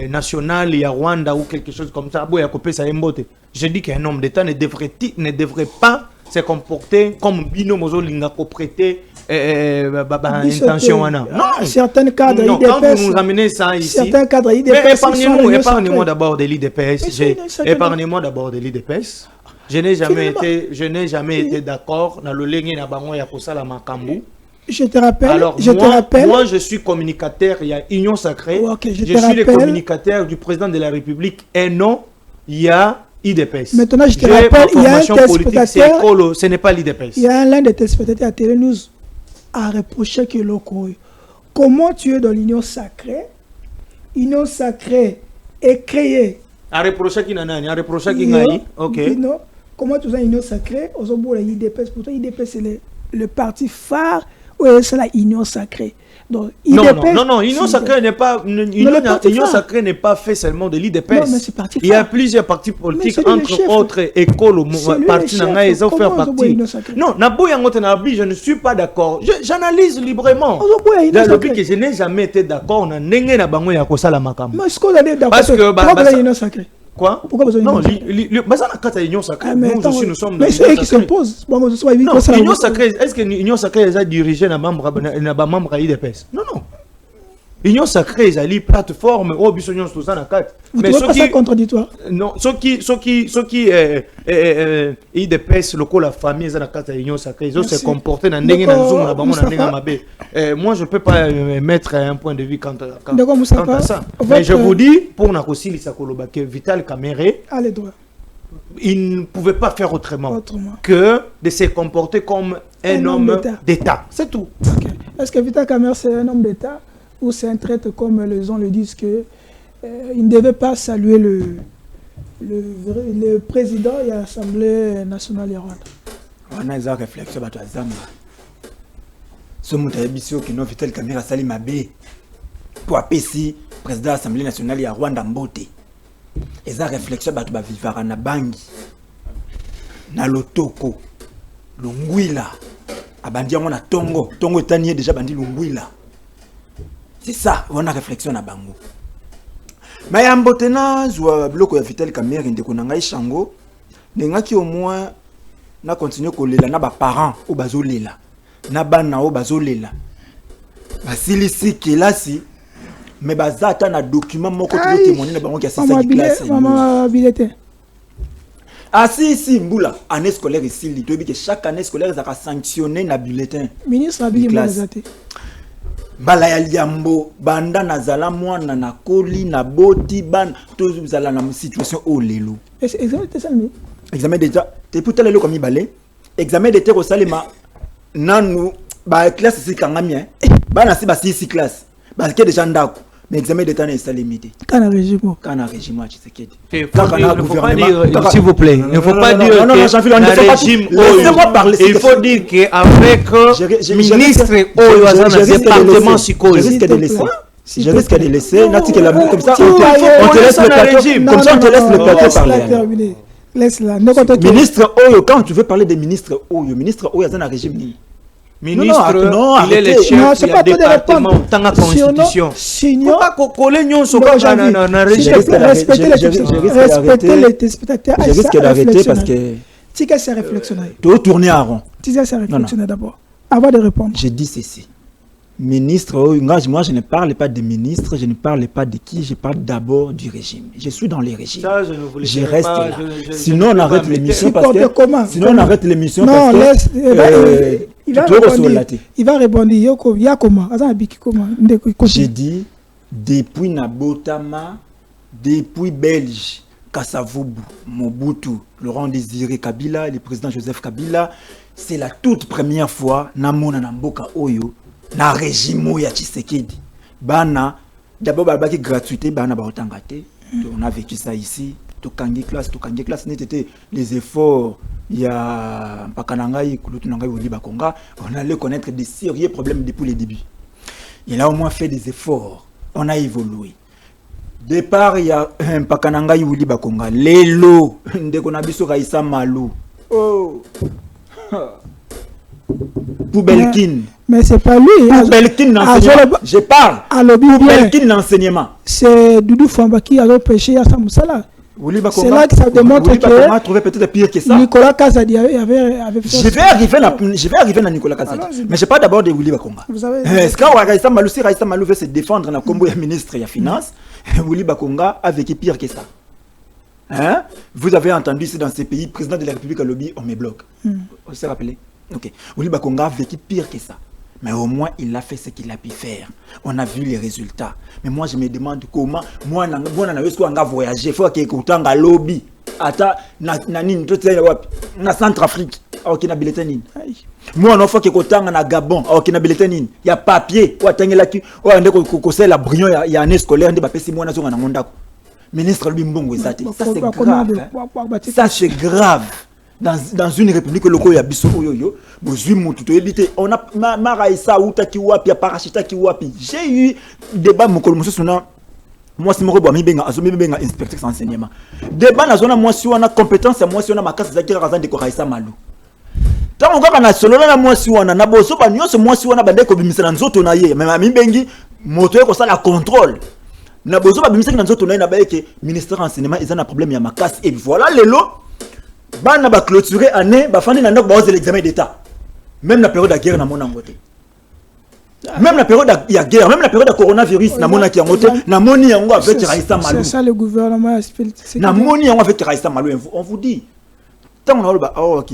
Speaker 5: nationale il y a Rwanda ou quelque chose comme ça. Boya kope ça mbote. Je dis qu'un homme d'État ne devrait pas se comporter comme Bino Mozo Lingako prêter intention. Non,
Speaker 4: certains cadres
Speaker 5: IDPS. Quand vous nous ramenez ça ici,
Speaker 4: certains cadres IDPS.
Speaker 5: Épargnez-moi d'abord de l'IDPS. Épargnez-moi d'abord de l'IDPS. Je n'ai jamais été d'accord dans le Lengi na bango ya kosala makambu.
Speaker 4: Je te rappelle.
Speaker 5: Alors, moi, je suis communicateur. Il y a Union Sacrée.
Speaker 4: Okay,
Speaker 5: je suis le communicateur du président de la République. Et non, il y a IDPS.
Speaker 4: Maintenant, je te rappelle, il y a un téléspectateur.
Speaker 5: Ce n'est pas l'IDPS.
Speaker 4: Il y a l'un des téléspectateurs à Télé News a reproché que l'Okoyo. Comment tu es dans l'Union Sacrée? L'Union Sacrée est créée.
Speaker 5: A reproché qui n'a rien. A reproché qui n'a rien. Ok.
Speaker 4: Non. Comment tu es dans l'Union Sacrée? Aux hommes de l'IDPS. Pourtant, l'IDPS, c'est le parti phare. Oui, c'est la Union Sacrée. Donc,
Speaker 5: non, Union Sacrée n'est pas. Union Sacrée n'est pas fait seulement de l'IDPS. Il y a plusieurs partis politiques, entre autres écoles, partis n'angaïs, ils ont fait partie. Non, je ne suis pas d'accord. J'analyse librement. Je n'ai jamais été d'accord. Parce que. Quoi?
Speaker 4: Pourquoi besoin
Speaker 5: non, l'Union Sacrée. Nous sommes
Speaker 4: mais c'est eux qui s'imposent.
Speaker 5: Non, l'Union Sacrée, est-ce que l'Union Sacrée est dirigée par membre de l'IDPS? Non. L'Union Sacrée est une plateforme. Oh, bisognon tout ça na carte.
Speaker 4: Mais ce qui est contradictoire.
Speaker 5: Non, ce qui IDPS local la famille est dans la carte de l'Union Sacrée. Ils se comporter dans ndenge na zoom na bango na ndenge mabe. Moi je peux pas mettre un point de vue quant à ça. Mais je vous dis pour na kosili sakoloba que Vital Kamerhe
Speaker 4: allez droit.
Speaker 5: Il ne pouvait pas faire autrement que de se comporter comme un homme d'État. C'est tout.
Speaker 4: Okay. Est-ce que Vital Kamerhe c'est un homme d'État? Ou c'est un traître comme les gens le disent que il ne devait pas saluer le président de l'Assemblée nationale Rwanda.
Speaker 6: On a une réflexion sur Zamba. Ce monde qui n'a Vital Kamerhe sali mabe pour appeler président de l'Assemblée nationale Rwanda Mbote. Et ça réflexion sur vivara na bangi na lotoko lungwila abandi yango na tongo etanie déjà bandi lungwila. C'est ça, on a réflexion à bango. Mais en botena, je bloque ya Vital Kamerhe ndeko na ngai Shango, nenga ki au moins na continuer ko lela na ba parents o bazolela. Na bana o bazolela. Basilisi kelasi mais bazata na document moko to témoigner na bango ki asisa ki classe.
Speaker 4: Maman habilité.
Speaker 6: Ah si mbula année scolaire ici, il doit que chaque année scolaire ça va sanctionner na bulletin.
Speaker 4: Ministre habilité mazate.
Speaker 6: Bala ya liambo banda nazala mwana na koli na boti ban tous zala na situation au lelo.
Speaker 4: Examen de salmi.
Speaker 6: Examen déjà te puta lelo comme balé. Examen de terre salima nanu ba classe si kangami bana si ba si classe parce que déjà ndako mais examen d'état n'est pas limité.
Speaker 4: Kana régime
Speaker 6: tu sais qu'il
Speaker 5: s'il vous plaît, il ne faut pas dire que régime il faut dire qu'avec ministre au département psychologique
Speaker 6: je risque de laisser comme ça on te laisse le plateau comme ça on te laisse le plateau parler.
Speaker 4: Laisse-la.
Speaker 6: Ministre Oyo, quand tu veux parler des ministres Oyo, ministre Oyo est un régime ni.
Speaker 5: Ministre, il est le chef du département dans la constitution.
Speaker 4: Sinon,
Speaker 6: respecter les téléspectateurs. Je risque d'arrêter parce que
Speaker 4: Tu qu'est-ce que réflexionner?
Speaker 6: Tu tourner à rond.
Speaker 4: Tu sais, c'est réflexionner d'abord. Avant de répondre.
Speaker 6: Je dis ceci. Ministre, moi je ne parle pas des ministres, je ne parle pas de qui, je parle d'abord du régime. Je suis dans les régimes.
Speaker 5: Ça,
Speaker 6: je reste là. Sinon on arrête l'émission parce que... Sinon on arrête l'émission
Speaker 4: parce
Speaker 6: que...
Speaker 4: Il va répondre. Il y a comment?
Speaker 6: J'ai dit, depuis Nabotama, depuis Belge, Kassavoubou, Mobutu, Laurent Désiré Kabila, le président Joseph Kabila, c'est la toute première fois Namona Namboka Oyo, na régime ya Tshisekedi. Bana, d'abord balbaki gratuité, bana ba otangate. On a vécu ça ici. Tokangi classe, n'était les efforts. Il y a Pakanangaï, Kulutunangaï, Woliba Konga. On allait connaître des sérieux problèmes depuis le début. Il a au moins fait des efforts. On a évolué. Départ, il y a Pakanangaï, Woliba Konga. Lélo, Ndekonabiso Raïssa Malou. Oh! Poubelkin.
Speaker 4: Mais c'est pas lui.
Speaker 6: Poubelkin l'enseignement. Je parle. Poubelkin l'enseignement.
Speaker 4: C'est Doudou Famba qui a pêché à Samoussala. C'est là que ça démontre que
Speaker 6: trouvé peut-être pire que ça.
Speaker 4: Nicolas Kazadi avait fait.
Speaker 6: Je vais arriver à Nicolas Kazadi. Mais je parle d'abord de Willy Bakonga.
Speaker 4: Vous savez.
Speaker 6: Est-ce que Raïssa Malou veut se défendre dans le combo du ministre et la finance? Willy Bakonga a vécu pire que ça. Hein? Vous avez entendu ici dans ces pays, président de la République à lobby, on me bloque. Vous s'est rappelé? Ok. Willy Bakonga a vécu pire que ça. Mais au moins, il a fait ce qu'il a pu faire. On a vu les résultats. Mais moi, je me demande comment... Moi, je vais voyager. Il faut que je sois lobby. Attends, na Centrafrique. Ok, na bulletin. Moi, il faut que je sois na Gabon. Ok, na bulletin. Il y a papier. La brillant, il y a un scolaire. Ministre, lui, mbongo, ça c'est grave. Ça c'est grave. Dans une république locale, il y a biso yo on a Maraïsa ou Takiwapi, Parachita Kiwapi. J'ai eu débat mokolo musuna moi si moko ba mi benga azomi benga inspecteur d'enseignement. Débat na zona moi si on a compétence moi si on a makasi za kira razan de Raïssa Malou. Tant on ka na solo na moi si on a na boso ba nyonso moi si on a bande ko bimisana nzoto na ye mais mi bengi moto ko ça la contrôle. Na boso ba bimisana na nzoto na ye na ba ke ministère d'enseignement ils ont un problème ya makasi et voilà lelo bana ba clôturer année ba fandi na ndako ba oser l'examen d'état même la période de guerre na mona ngote même la période de guerre même la période de coronavirus na mona ki ngote na moni yango avec Raïssa Malou
Speaker 4: c'est ça le gouvernement
Speaker 6: na moni yango avec Raïssa Malou on vous dit tant on a ba OK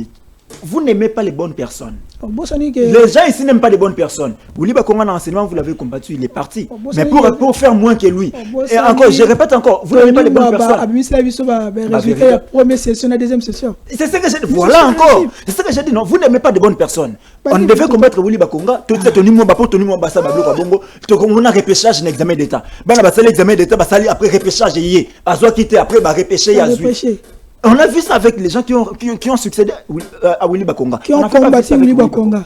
Speaker 6: vous n'aimez pas les bonnes personnes. Les gens ici n'aiment pas les bonnes personnes. Woliba Konga dans l'enseignement, vous l'avez combattu, il est parti. Mais pour faire moins que lui. Et encore, je répète encore, vous n'aimez pas les bonnes personnes.
Speaker 4: La première session, la deuxième session.
Speaker 6: C'est ce que j'ai dit. Voilà encore. C'est ce que j'ai dit. Non, vous n'aimez pas de bonnes personnes. On devait combattre Woliba Konga. Tout ça, on a repêchage un examen d'état. L'examen d'état, après repêchage, après repêcher. On a vu ça avec les gens qui ont succédé à Willy Bakonga.
Speaker 4: Qui ont combattu Willy Bakonga.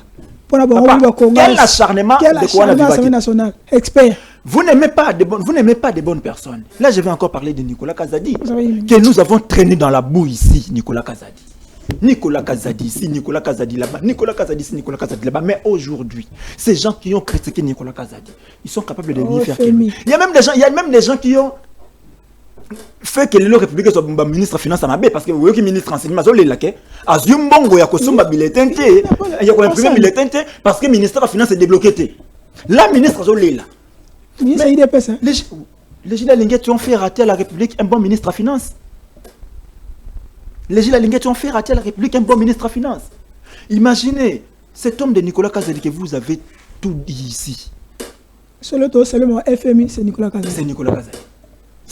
Speaker 6: Quel acharnement de quoi
Speaker 4: national expert.
Speaker 6: Vous n'aimez pas de bonnes personnes. Là, je vais encore parler de Nicolas Kazadi. Que nous avons traîné dans la boue ici, Nicolas Kazadi. Nicolas Kazadi ici, Nicolas Kazadi là-bas. Nicolas Kazadi ici, Nicolas Kazadi là-bas. Mais aujourd'hui, ces gens qui ont critiqué Nicolas Kazadi, ils sont capables de mieux faire que lui. Il y a même des gens qui ont fait que le républicain soit ministre de finance à Mabé parce que vous voyez que ministre enseignement zo lelake azumbongo ya kosomba bulletin té ya ko imprimer bulletin té parce que ministère de finance est débloqué té la ministre zo lela
Speaker 4: ministre IDPS
Speaker 6: les Gilles Linguet ont fait rater à la République un bon ministre de finance. Les Gilles Linguet ont fait rater à la République un bon ministre de finance. Imaginez cet homme de Nicolas Kazadi que vous avez tout dit ici.
Speaker 4: Seulement FMI c'est Nicolas Kazadi.
Speaker 6: C'est Nicolas Kazadi.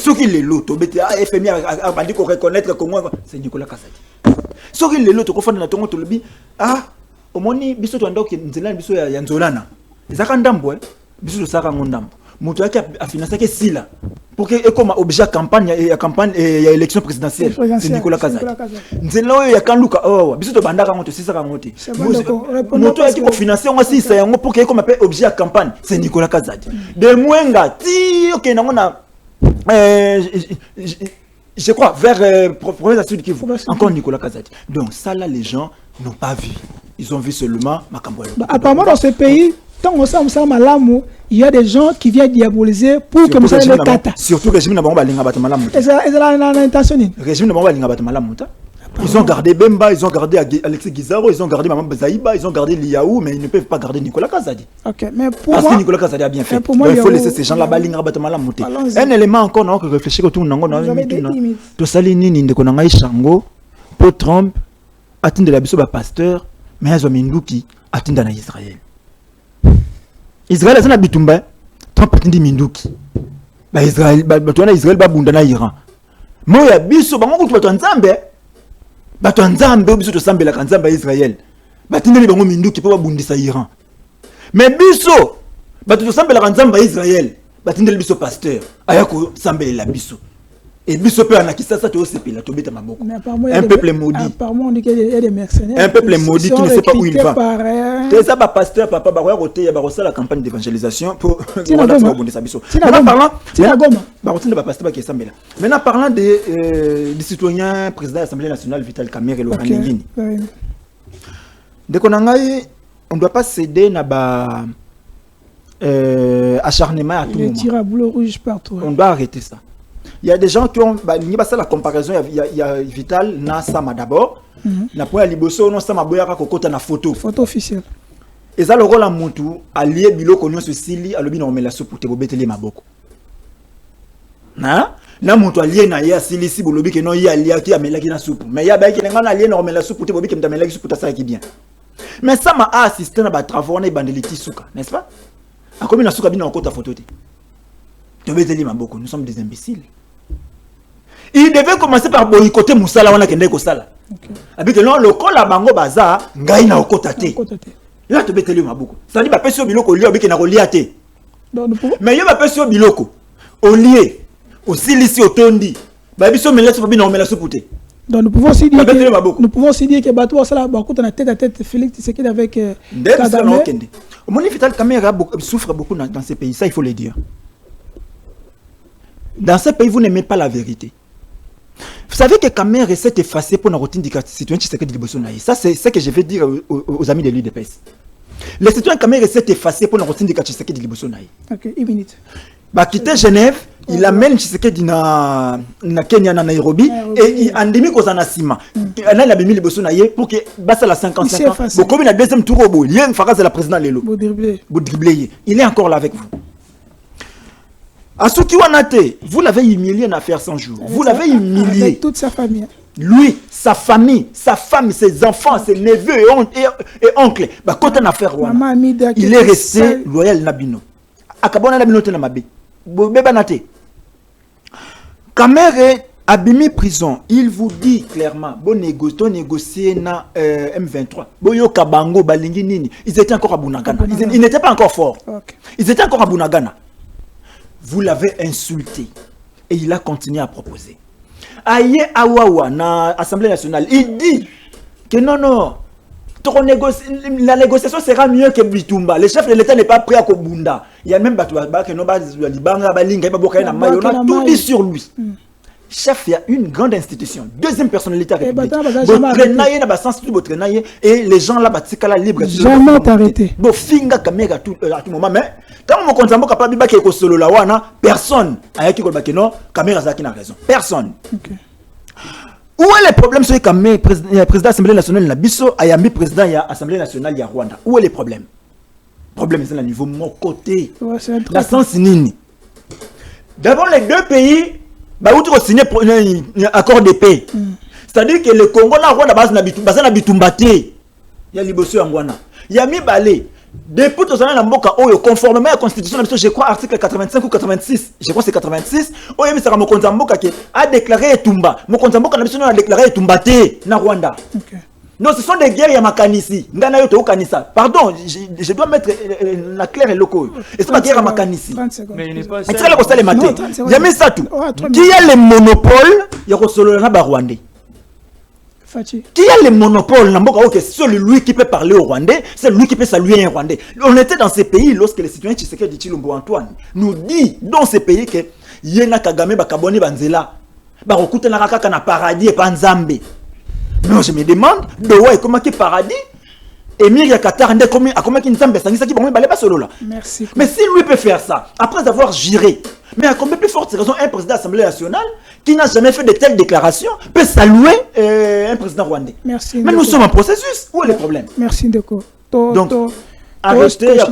Speaker 6: Ce qui est l'autre, FMI a dit qu'on reconnaître comment c'est Nicolas Kazadi. Ce qui est l'autre, qu'on fait dans ton lobby, au moins, biso tuanda qui nzela biso ya nzolana. Ezaka ndambo biso saka ngondambo. Moto yake a financé que sila pour que comme objet campagne et élection présidentielle c'est Nicolas Kazadi. Nzela oyo ya kanluka biso to bandaka ngoto sisaka ngote. Moto yake ko financer ngo sisa yango pour que comme objet campagne c'est Nicolas Kazadi. De mwenga ti OK na je crois vers province Sud Kivu encore Nicolas Kazadi. Donc ça là les gens n'ont pas vu. Ils ont vu seulement Makambouelo.
Speaker 4: Apparemment dans ce pays, tant on sait malamu, il y a des gens qui viennent diaboliser pour que Moussa le kata.
Speaker 6: Surtout régime na bango balinga bato malamu.
Speaker 4: Et ça l'intention.
Speaker 6: Régime na bango balinga bato malamu ta. Ils ont gardé Bemba, ils ont gardé Alexis Guizaro, ils ont gardé Maman Zaïba, ils ont gardé Liaou, mais ils ne peuvent pas garder Nicolas Kazadi.
Speaker 4: Ok, mais pour
Speaker 6: parce
Speaker 4: moi,
Speaker 6: que Nicolas Kazadi a bien fait.
Speaker 4: Pour moi,
Speaker 6: il faut laisser ces gens là-bas monter. Un élément encore, on a réfléchi que tout le monde to salini ni ndeko nanga Ishango, pour Trump, atteindre la biso ba pasteur, mais azo Minduki atteindre na Israël. Israël c'est na bitumba, Trump atteindre Minduki. Ba Israël, ba Israël ba bunda na Iran. Moya biso bango kutu bato nzambe. Bato nzambe biso to sambela ka nzambe Israël. Batindeli bango Minduki po babundisa Iran. Mais biso bato to sambela ka nzambe Israël. Batindeli biso pasteur. Ayako sambela biso. Et biso pe anakisa ça to sepela to beta maboko. Un peuple maudit.
Speaker 4: Apparemment on dit qu'il y a des mercenaires.
Speaker 6: Un peuple maudit qui ne sait pas où il va. C'est ça ba pasteur papa ba roté ya ba la campagne d'évangélisation pour bundisa biso. Maintenant parlant des citoyens président de l'Assemblée nationale Vital Kamerhe et Laurent Ningini. On ne doit pas céder na ba acharnement à tout moment.
Speaker 4: Les tirs à bouleau rouge partout.
Speaker 6: On doit arrêter ça. Il y a des gens qui ont la comparaison, il y a Vital na Sama d'abord. Na point liboso non Sama boyaka kokota na photo.
Speaker 4: Photo officielle.
Speaker 6: Et ça le rôle à Moutou, allié biloko nyo sili à l'obi normé la soupe pour te bobetele maboko. Na Moutou allié na ya sili si bolobi que non y allié qui amela qui na soupe. Mais ya ba qui ngana allié normé la soupe pour te bobi que m'tamela qui soupe ta ça qui bien. Mais ça m'a assisté na ba travaux na bandeliti souka, n'est-ce pas? A combien na souka bina en kota photo te. Te bobetele maboko, nous sommes des imbéciles. Il devait commencer par boycotter Moussala wana kende ko sala. Avec non le col la bango baza ngai na okota te. Là te beteli maboko. Ça dit ba pesi biloko lié obiki na kolia te. Mais yo ba pesi biloko au lié au silisi otondi. Ba biso melatu ba bina omela souputé.
Speaker 4: Donc nous pouvons aussi dire que Batou Sala bakota na tête à tête Félix Tshisekedi avec
Speaker 6: Kagame. Moni Vital Kamerhe souffre beaucoup dans ces pays, ça il faut le dire. Dans ces pays vous n'aimez pas la vérité. Vous savez que Kamerhe s'est effacé pour la routine du citoyen Tshisekedi Liboso Naye. Ça, c'est ce que je vais dire aux amis de l'UDPS. Le citoyen Kamerhe s'est effacé pour la routine du Tshisekedi Liboso Naye.
Speaker 4: Ok, une minute.
Speaker 6: Bah, quitter Genève, il amène Tshisekedi na Kenya, na Nairobi, et il endémique aux Anasima. Il a mis Liboso Naye pour que basse la 55 ans. Bon, comme il a deuxième tour au bout, il y a une phrase de la présidente Lelo. Il est encore là avec vous. Asuki Wanate, vous l'avez humilié en affaire 100 jours. Vous l'avez humilié.
Speaker 4: Avec toute sa famille.
Speaker 6: Lui, sa famille, sa femme, ses enfants, ses neveux et oncles. Bah, quand on a affaire, il est resté loyal Nabino. Akabona Nabino te namabe. Beba nate. Kamerhe abimi prison. Il vous dit clairement, bon négocier na M23. Boyo Kabango, Balingi Nini. Ils étaient encore à Bunagana. Ils n'étaient pas encore forts. Ils étaient encore à Bunagana. Vous l'avez insulté et il a continué à proposer. Aye Awawa, na Assemblée nationale, il dit que non, la négociation sera mieux que Bitumba. Le chef de l'État n'est pas prêt à Kobunda. Il y a même Batouaba qui n'a pas tout dit sur lui. Chef, il y a une grande institution, deuxième personnalité république. Et les gens là, libre.
Speaker 4: Jamais arrêté.
Speaker 6: Finga Kamerhe à tout moment. Mais quand on compte capable de solo la wana, personne a qui non, Kamerhe a raison. Personne. Où est le problème sur Kamerhe, président de l'Assemblée nationale de la Bisso, Ayambi président de l'Assemblée nationale de Rwanda? Où est le problème? Le problème c'est au niveau de mon côté. La sens nini. D'abord les deux pays. Bah où tu as signé un accord de paix. C'est-à-dire que le Congo na Rwanda base na bitumbate. Ya liboso ngwana. Ya mi balé. Depuis tout ça na mboka oyo conformément à la constitution je crois article 85 ou 86. Je crois c'est 86. Oyo mi sera mokonza mboka qui a déclaré Etumba. Mokonza mboka na biso na déclaré Etumbate na Rwanda. Non, ce sont des guerres ya makanisi. Ngana yo to kanisa. Pardon, je dois mettre la claire et loco. Et c'est pas guerre à makanisi. Mais il n'est pas ça. C'est là que ça les maté. Il y a mis ça tout. Qui a le monopole ya ko solo na ba Rwandais. Qui a le monopole na mboka OK, c'est lui qui peut parler au Rwandais, c'est lui qui peut saluer un Rwandais. On était dans ces pays lorsque les citoyens Tshisekedi Tshilombo Antoine nous dit dans ces pays que yena Kagame ba kaboni banzela. Ba rokuta na kaka na paradis et pas nzambe. Non, je me demande, comment qui paradis Émir Yakatar, comment qui nzambe sangisa qui bon balé pas solo là.
Speaker 4: Merci.
Speaker 6: Mais si lui peut faire ça après avoir géré, mais à combien plus forte raison un président de l'Assemblée nationale qui n'a jamais fait de telles déclarations peut saluer un président rwandais.
Speaker 4: Merci.
Speaker 6: Mais nous sommes en processus. Où est le problème?
Speaker 4: Merci Ndeko.
Speaker 6: Donc, arrêtez, il y a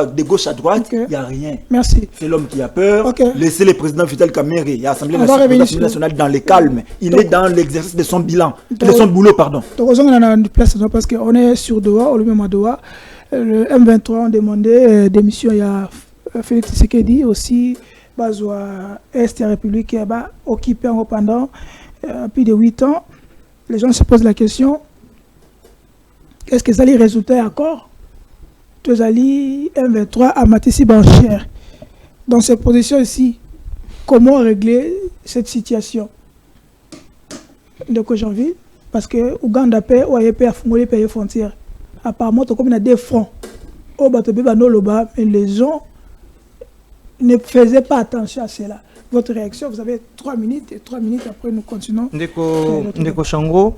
Speaker 6: de gauche à droite, il n'y a rien.
Speaker 4: Merci.
Speaker 6: C'est l'homme qui a peur. Laissez le président Vital Kamerhe, il y a l'Assemblée nationale dans le calme. Il est dans l'exercice de son bilan, de son boulot, pardon.
Speaker 4: Donc, on a une place parce qu'on est sur Doha, on le même à Doha. Le M23 a demandé démission, il y a Félix Tshisekedi aussi, Bazoua Est la République qui a occupé pendant plus de 8 ans. Les gens se posent la question. Est-ce que ça allait résulter encore? Tous allés M23 à Matissi Banchère. Dans cette position ici, comment régler cette situation de Kojanville? Parce que Ouganda paie ou Ayepe a fondé payer frontières. Apparemment, comme il y a des fronts au bateau Loba, mais les gens ne faisaient pas attention à cela. Votre réaction, vous avez 3 minutes et 3 minutes après nous continuons.
Speaker 5: Ndeko Shango.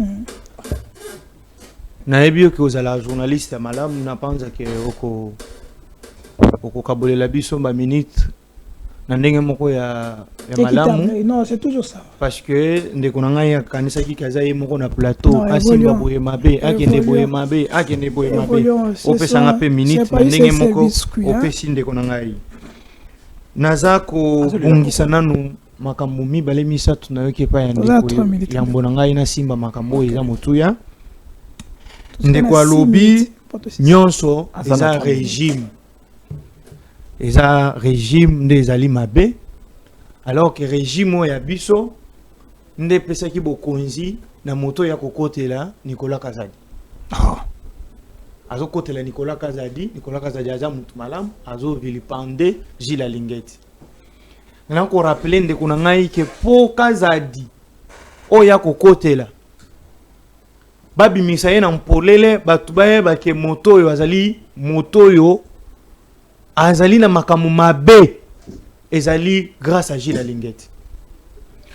Speaker 5: Naebi que vous allez journaliste à Malam, n'a pas que oko kabolela biso ba minute na ndenge moko ya Malamu.
Speaker 4: Non, c'est toujours ça.
Speaker 5: Parce que ndeko na ngai kanisa ki kazaye moko na plateau asimba boye mabe akende boye mabe opesa ngape minute na ndenge moko opesi ndeko na ngai. Naza ko bungisa nanu makambo mibale misatu na yoke pa ya ndeko ya mbona ngai na simba makambo eza motuya. Ndeko alobi nyonso eza régime. Eza régime nde ali mabe. Alors que régime ya biso nde pesa ki bokonzi na moto ya kokotela Nicolas Kazadi. Azo kotela Nicolas Kazadi aza mutu malamu, azo vilipande Gilles Lingeti. Na ko rappeler ndeko na ngai ke po Kazadi oya kokotela babi misaye na mpolele batu baye bake moto yo azali na makamu mabe ezali grâce à Gilles Lingeti.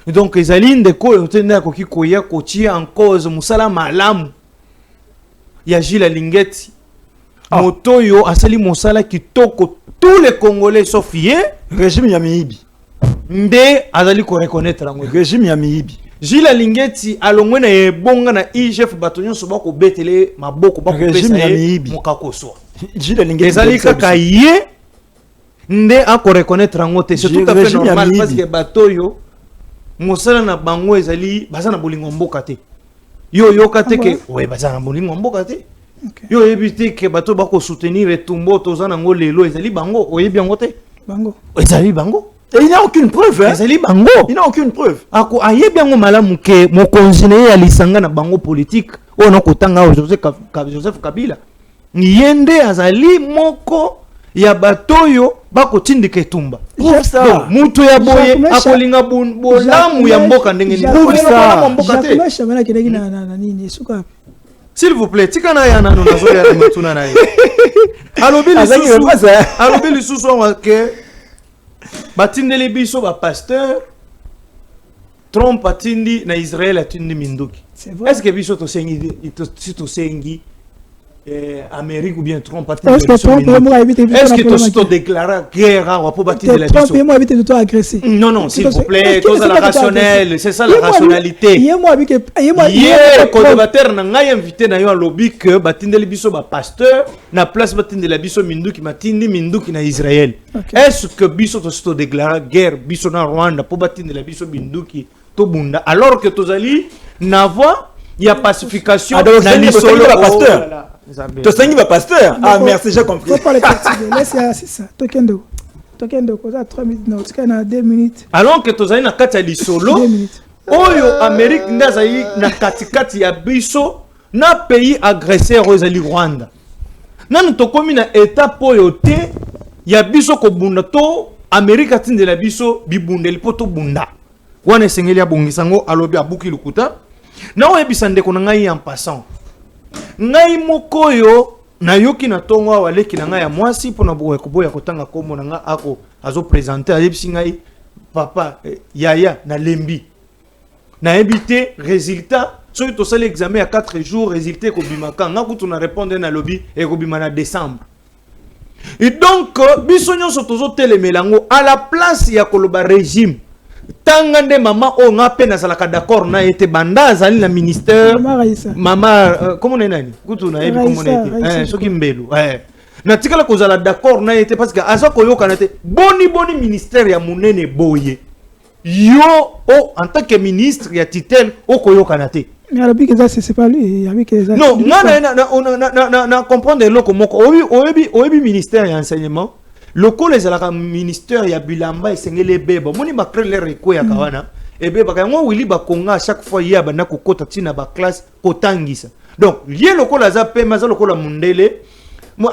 Speaker 5: Donc ezali ndeko yo tenda koki koya kotia en cause musala malamu ya Gilles Lingeti. Moto yo asali musala kitoko tous les Congolais sauf ye
Speaker 6: régime ya miibi.
Speaker 5: Nde azali ko reconnaître ngo
Speaker 6: régime ya miibi.
Speaker 5: Gilles Lingeti alongwe na ebonga na IGF batonyo so bako betele maboko bako pesa ye mokakoso.
Speaker 6: Gilles Lingeti
Speaker 5: ezali kaka ye nde ako reconnaître ngo te, c'est tout à fait normal parce que batoyo mosala na bango ezali baza na bolingo mboka te. Yo kate ke ouais baza na bolingo mboka te. Yo ebite ke bato bako soutenir etumbo tozana ngo lelo ezali bango oyebi yango te.
Speaker 4: Bango.
Speaker 5: Ezali bango.
Speaker 6: Et il n'a aucune preuve. Hein?
Speaker 5: Il
Speaker 6: n'a aucune preuve.
Speaker 5: Ako aye biango malamu ke mo konzine ya lisanga na bango politique ona kotanga Joseph Kabila. Yende azali moko ya batoyo bako tindika etumba.
Speaker 6: Prouve ça.
Speaker 5: Mutu ya boye akolinga bolamu ya mboka ndenge ni.
Speaker 6: Prouve ça.
Speaker 5: S'il vous plaît, tikana ya nanu nazoya na matuna na ye. Alobi lisusu wa ke batindeli biso ba pasteur Trump atindi na Israël atindi minduki. Est-ce que biso to sengi Amérique ou bien Trump atindi? Est-ce que to déclarer guerre pour battre la biso?
Speaker 4: Trump moi habite de toi agressé.
Speaker 5: Non, s'il vous plaît, cause la rationnelle, c'est ça la rationalité. Conservateur na ngai invité na yo à lobby que batindeli biso ba pasteur na place batindeli biso minduki matindi minduki na Israël. Est-ce que biso to déclarer guerre biso na Rwanda pour batindeli biso minduki to bunda alors que tozali na voix il y a pacification
Speaker 6: na lisolo la pasteur. Tosengi ba pasteur. Ah merci, j'ai compris.
Speaker 4: Faut pas les fatiguer. Laisse ça. Tokendo koza 3 minutes na tika na 2 minutes.
Speaker 5: Alors que tozali na kati ya lisolo.
Speaker 4: 2 minutes.
Speaker 5: Oyo Amérique ndazali na katikati ya biso na pays agresseur ozali Rwanda. Nanu tokomi na état oyo te ya biso ko bunda to Amérique atindela biso bibundeli poto bunda. Wana sengeli ya bongisango alobi abuki lukuta. Na oyebisa ndeko na ngai en passant. Ngai mokoyo na yoki na tongo waleki na ngai ya mwasi pona boya kotanga kombo na ngai ako azo présenter ayebisi ngai papa yaya na lembi. Na ebité résultat so to sali examen à 4 jours résultat ko bimaka ngaku tuna répondre na lobby et ko bimana décembre. Et donc biso nyonso tozo telemelango à la place ya koloba régime tangande maman on a peine à d'accord na été banda zali na ministère maman comment on est nani kutu na ebi comment on était soki mbelu na tikala ko zala d'accord na été parce que azako yo kanate boni ministère ya munene boye yo en tant que ministre ya titel o ko yo kanate
Speaker 4: mais alors que ça c'est pas lui avec les
Speaker 5: non na comprendre le moko oyebi ministère ya enseignement loko les ala ministère ya bilamba esengele beba moni ba créer les recours ya kawana et beba ka ngo wili ba konga chaque fois ya bana ko kota tina ba classe kotangisa donc lié loko la za pe maza loko la mundele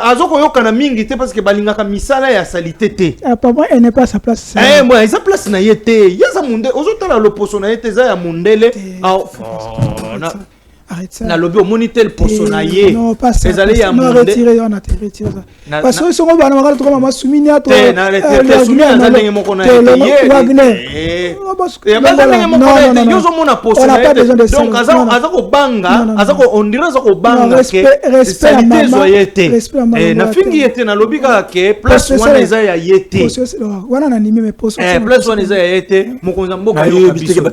Speaker 5: azoko yokana mingi te parce que balingaka misala ya salité te
Speaker 4: papa elle n'est pas à sa place
Speaker 5: moi sa place na yete yaza mundele ozotala loposo na yete za ya mundele
Speaker 4: arrête ça.
Speaker 5: Na lobby au moniteur pour son aïe.
Speaker 4: Non, pas ça.
Speaker 5: Les allées à
Speaker 4: mon retiré, on a retiré ça. Parce que si on va dans le droit, maman soumine à toi.
Speaker 5: T'es soumis à la dernière qu'on a été.
Speaker 4: Wagner.
Speaker 5: On n'a pas besoin de ça. Donc, azako banga, azako on dirait azako banga.
Speaker 4: Respect à maman.
Speaker 5: Respect à maman. Na fingi était na lobby que plus one eza ya yete.
Speaker 4: Wana na nimi me poso.
Speaker 5: Plus one eza ya yete. Mokonza mboka yo biso. Ba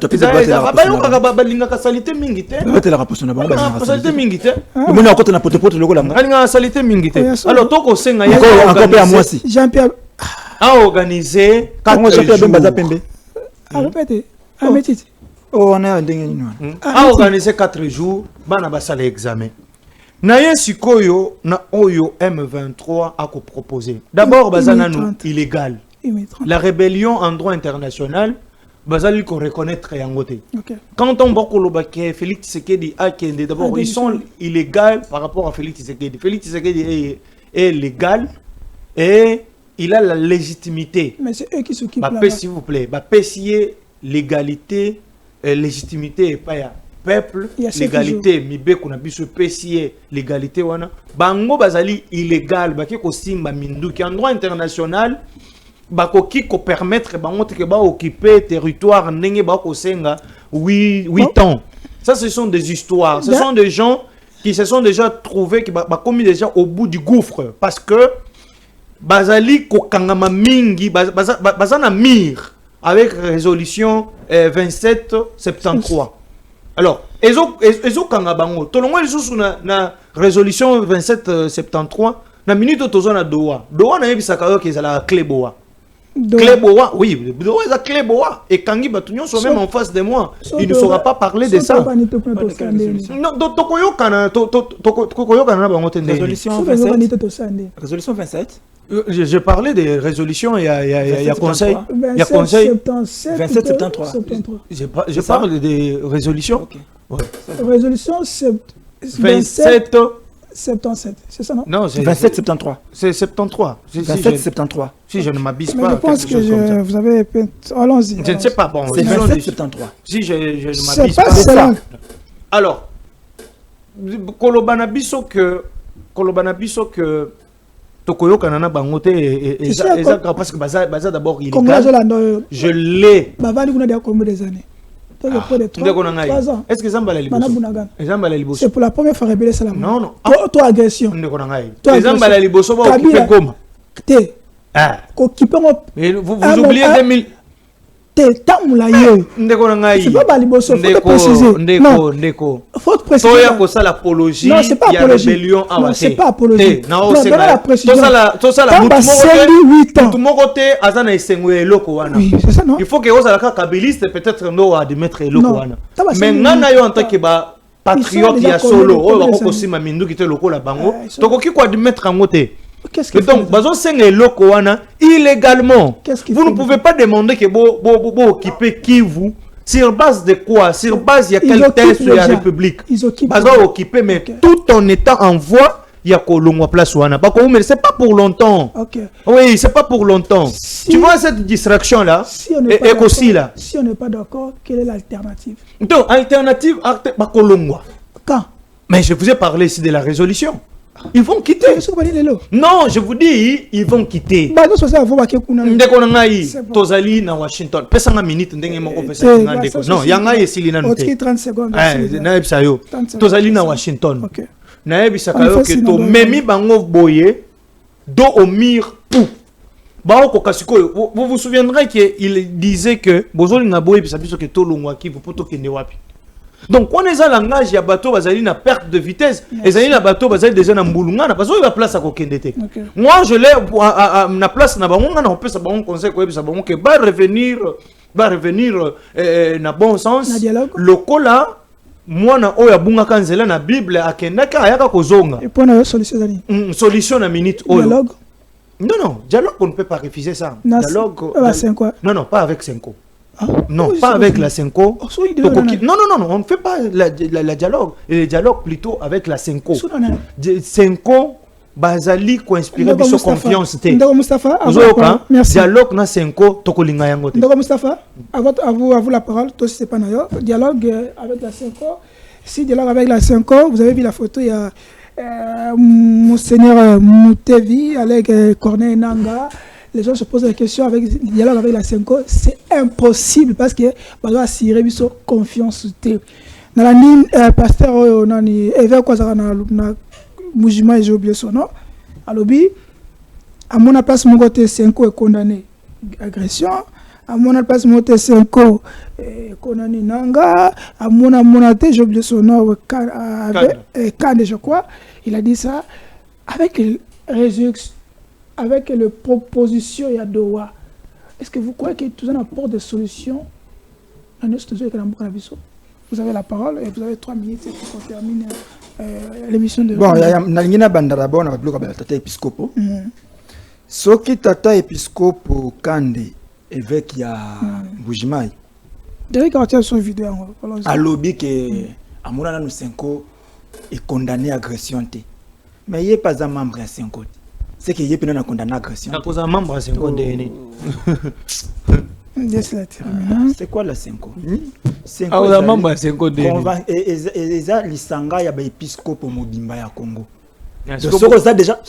Speaker 5: yo kaka balinga ka salité mingi te. Salité mingite.
Speaker 6: Mais on a pote logo là.
Speaker 5: Alinga salité mingite. Alors toko senga ya
Speaker 6: encore à moi si.
Speaker 4: Jean-Pierre
Speaker 5: a organisé 4
Speaker 6: Jean-Pierre
Speaker 5: jours.
Speaker 6: Bemba Pembe.
Speaker 4: Répétez. Ah métite.
Speaker 6: Oh on a ndenge nini.
Speaker 5: A organisé 4 jours bana basala examen. Na yesikoyo na oyo M23 a ko proposer. D'abord bazana nous illégal. La rébellion en droit international bazali ko reconnaître yangote. Quand on voit que Félix Tshisekedi a kende d'abord ils sont illégaux par rapport à Félix Tshisekedi. Félix Tshisekedi est légal et il a la légitimité.
Speaker 4: Mais c'est eux qui s'occupent
Speaker 5: là. S'il vous plaît, pessier légalité légitimité et pas ya peuple légalité mibe qu'on a biso pessier légalité wana bango bazali illégal ba ki ko simba mindu ki en droit international bakoki ko permettre bango te ba occuper territoire ndenge ba ko senga 8 ans. Ça ce sont des histoires, ce sont des gens qui se sont déjà trouvés qui ba commis déjà au bout du gouffre parce que bazali ko kangama mingi bazana mir avec résolution 2773. Alors ezo kanga bango tolongo lisusu na résolution 2773 na minute tozona doa na yebisaka yo ke la clé boa. Cléboa, oui, Doa est à Cléboa. Et quand il va sont même en face de moi, il ne saura pas parler de ça. Non, Tokoyo Kana,
Speaker 6: Résolution 27.
Speaker 5: Je parlais des résolutions, il y a conseil. Il y a conseil.
Speaker 6: 2773.
Speaker 5: Je parle des résolutions.
Speaker 4: Résolution
Speaker 5: 27.
Speaker 4: 77, c'est ça non?
Speaker 5: Non, c'est
Speaker 6: 27-73.
Speaker 5: C'est 73.
Speaker 6: 27-73.
Speaker 5: Si je ne m'abuse pas.
Speaker 4: Je pense que vous avez... Allons-y.
Speaker 5: Je ne sais pas. Bon,
Speaker 6: c'est 27-73.
Speaker 5: Si je ne m'abuse pas.
Speaker 4: C'est ça.
Speaker 5: Alors, Kolobana biso que Tokoyo Kanana Bangote et parce que Baza d'abord il est. Je l'ai.
Speaker 4: Bavali kuna dia combien des années? Près de 3 ans.
Speaker 5: Est-ce que Zambala Liboso?
Speaker 4: C'est pour la première fois révéler ça là.
Speaker 5: Non.
Speaker 4: Toi agression.
Speaker 5: Zambala Liboso va occuper Goma.
Speaker 4: Te.
Speaker 5: Mais vous oubliez 2000.
Speaker 4: C'est pas Baliboso, faut te préciser.
Speaker 5: Non,
Speaker 4: faut te préciser.
Speaker 5: L'apologie.
Speaker 4: Non, c'est pas apologie. Non, c'est pas apologie.
Speaker 5: Non, c'est la précision.
Speaker 4: Tout ça, 8 ans.
Speaker 5: Oui, c'est ça, non? Il faut que vous ayez kabiliste peut-être non à admettre Lokowana. Mais nana yo en tant que patriote ya solo, oh va kokosi mamindu qui te loko la bango. Donc qui quoi admettre en côté. Et donc, bazo senge Lokowana illégalement. Vous ne pouvez pas demander que vous occupez qui vous sur base de quoi? Sur base il y a quel texte de la République? Bazo occupé mais tout en étant en voie il y a Kolongwa place wana. Mais c'est pas pour longtemps. Oui, c'est pas pour longtemps. Tu vois cette distraction là? Et aussi là.
Speaker 4: Si on n'est pas d'accord, quelle est l'alternative?
Speaker 5: Donc alternative Kolongwa.
Speaker 4: Quand?
Speaker 5: Mais je vous ai parlé ici de la résolution. Ils vont quitter. Non, je vous dis, ils vont quitter. Tozali na Washington. Pesanga minute ndenge moko pesa ngandeko. Non, yanga yesili na nute.
Speaker 4: 30 secondes.
Speaker 5: Na ebisa yo. Tozali na Washington. Na ebisa ka yo ke to memi bango boye do au mur pou. Vous vous souviendrez qu'il disait que Bozoli Naboye puis ça que Tolongwaki pour Kende wapi. Donc on est à langage ya bateau bazali na perte de vitesse et zali na bateau bazali déjà na mbulunga na parce que la place à Kokende te. Moi je l'ai na place na bango na on peut ça bango conseil ko ça bango que va revenir na bon sens lokola mwana oya bunga kanzela na Bible akendaka ayaka kozonga.
Speaker 4: Et pour na solution dani.
Speaker 5: Solution na minute
Speaker 4: dialogue.
Speaker 5: Non, dialogue, on ne peut pas refuser ça. Dialogue. Non, pas avec Senko. Non, pas avec la Senko. Non, on ne fait pas la dialogue. Le dialogue plutôt avec la Senko. Senko, Bazali, qui inspire de confiance.
Speaker 4: Merci.
Speaker 5: Dialogue na Senko, Tokolinga Yangote.
Speaker 4: Ndoko Mustafa, à vous la parole. Toi, c'est pas nayo. Dialogue avec la Senko. Si dialogue avec la Senko, vous avez vu la photo, il y a. Monseigneur Moutevi avec Corneille Nanga, les gens se posent la question avec le dialogue avec la Senko, c'est impossible parce que on doit assurer une confiance. Dans la ligne, pasteur Nani, évêque quoi na Moujima, j'ai oublié son nom. À l'objet, à mon place, mon côté Senko est condamné agression. À mon place, mon côté Senko condamné Nanga. À mon côté, j'ai oublié son nom. Kande, je crois. Il a dit ça avec les propositions et Doha. Est-ce que vous croyez que tout ça apporte des solutions? Vous avez la parole et vous avez 3 minutes pour terminer l'émission de...
Speaker 6: Bon, il y a Nalingina Bandarabo, on a bloqué le tata épiscopo. Ce qui tata épiscopo Kande, évêque il y a Boujimai.
Speaker 4: Derrick a retiré son vidéo.
Speaker 6: À l'objet que Amourana Nusenko est condamné à agression. Mais il n'est pas un membre à 5 côtés. C'est qu'il est pas condamné à agression.
Speaker 5: À cause d'un membre à 5 côtés.
Speaker 6: C'est quoi la 5 côtés?
Speaker 5: C'est un membre à 5 côtés.
Speaker 6: Et ça, l'Isanga, il y a un épiscope au Mobimba à Congo.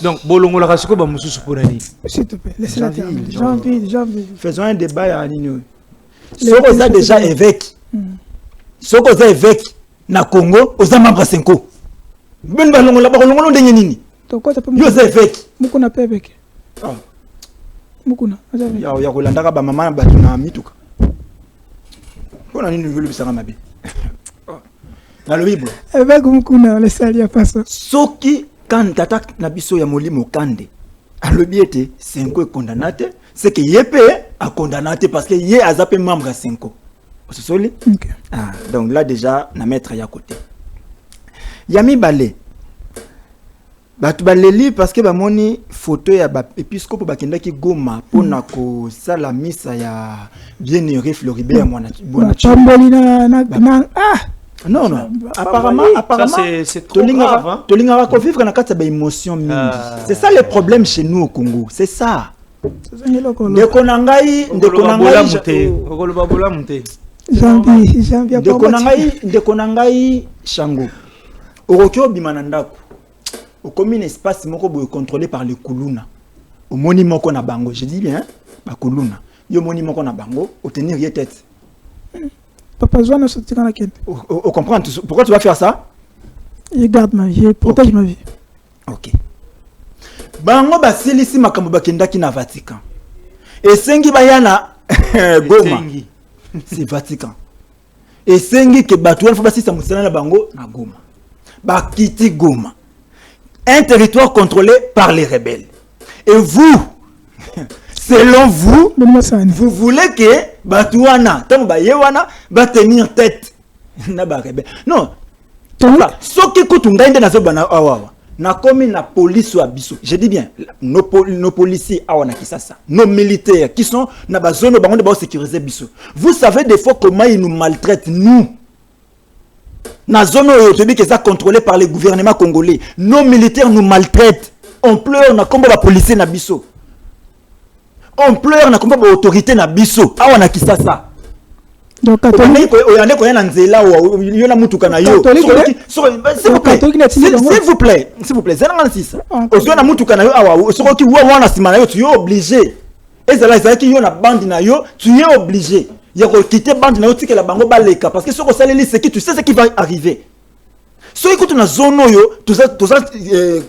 Speaker 5: Donc, Bolongo la Rasiko, bah, monsieur Soupolani.
Speaker 4: S'il te plaît, laissez-la terminer. Janvier.
Speaker 6: Faisons un débat à Nino. Soko za déjà évêque. Soko za évêque na Congo, oza membre 5 côtés. Ben balongo la balongo ndenge nini?
Speaker 4: Donc quoi ça peut
Speaker 6: yo évêque.
Speaker 4: Mukuna pe évêque. Mukuna.
Speaker 6: Ya kolandaka ba mama ba tuna mituka. Pona nini vulu bisanga mabe. Na le Bible.
Speaker 4: Évêque Mukuna le salia paso.
Speaker 6: Soki quand tata na biso ya molimo Kande. Alobi ete 5 est condamné, c'est que yepé a condamné parce que yé a zappé membre 5. Vous savez?
Speaker 4: OK.
Speaker 6: Ah, donc là déjà na mettre ya côté. Yami balé. Batu baleli parce que bamoni photo ya ba épiscope bakenda ki Goma pona ko sala misa ya bien-aimé Floribert mwana bona. Non, apparemment
Speaker 5: c'est trop grave.
Speaker 6: Tolinga va vivre na kati ba émotion mingi. C'est ça le problème chez nous au Congo, c'est ça. Ndeko nangai Ndeko nangai Shango. Orokyo bimanandako. Au commune espace moko boye contrôlé par les Kuluna. Au monument qu'on a bango, je dis bien, ba Kuluna. Yo monument qu'on a bango, au tenir y tête.
Speaker 4: Papa Joana sorti quand la quête.
Speaker 6: On comprend pourquoi tu vas faire ça?
Speaker 4: Je garde ma vie, je protège ma vie.
Speaker 6: OK. Bango ba silisi makambo bakendaki na Vatican. Et sengi bayana Goma. C'est Vatican. Et sengi ke batuan faut basisa musana na bango na Goma. Bakiti Goma. Un territoire contrôlé par les rebelles. Et vous, selon vous, vous voulez que Batouana, Tambayewana, va tenir tête. Non. Ce qui coûte un gain de la zone, na comme la police ou abisso. Je dis bien, nos policiers, nos militaires qui sont dans la zone où on sécuriser bisso. Vous savez des fois comment ils nous maltraitent, nous. La zone qui est contrôlée par les gouvernements congolais, nos militaires nous maltraitent. On pleure, on a comme la police na biso. On pleure, on a comme l'autorité na biso. Ah, on a qui ça.
Speaker 4: Donc,
Speaker 6: s'il vous plaît, s'il vous plaît, c'est obligé. Et tu es obligé. Il y a quitter bande na tika la bango baleka parce que ce que tu sais ce qui va arriver. Ce qui est dans zone tout ça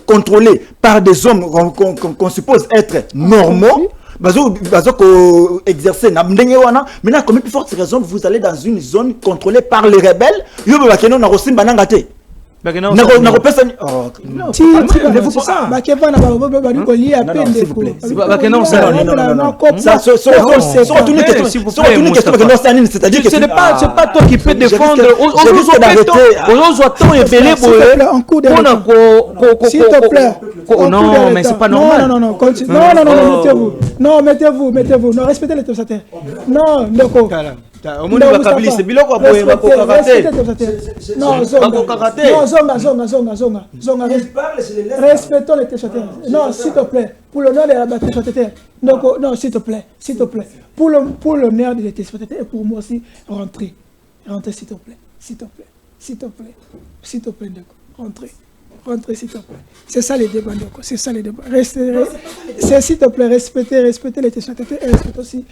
Speaker 6: contrôlé par des hommes qu'on suppose être normaux, exercer maintenant comme plus forte raison vous allez dans une zone contrôlée par les rebelles
Speaker 5: c'est pas toi qui peux défendre
Speaker 4: s'il te plaît.
Speaker 5: Non, mais c'est pas normal.
Speaker 4: Non, mettez-vous. Non, respectez les téléspectateurs. Non, d'accord. Zonga. Respectons les téléspectateurs. Non, s'il te plaît. Pour l'honneur des téléspectateurs. Non, s'il te plaît. Pour l'honneur des téléspectateurs et pour moi aussi, rentrez, s'il te plaît. S'il te plaît, d'accord. Rentrez, s'il te plaît. C'est ça les débats, d'accord. C'est ça les débats. S'il te plaît, respectez les téléspectateurs et respectez aussi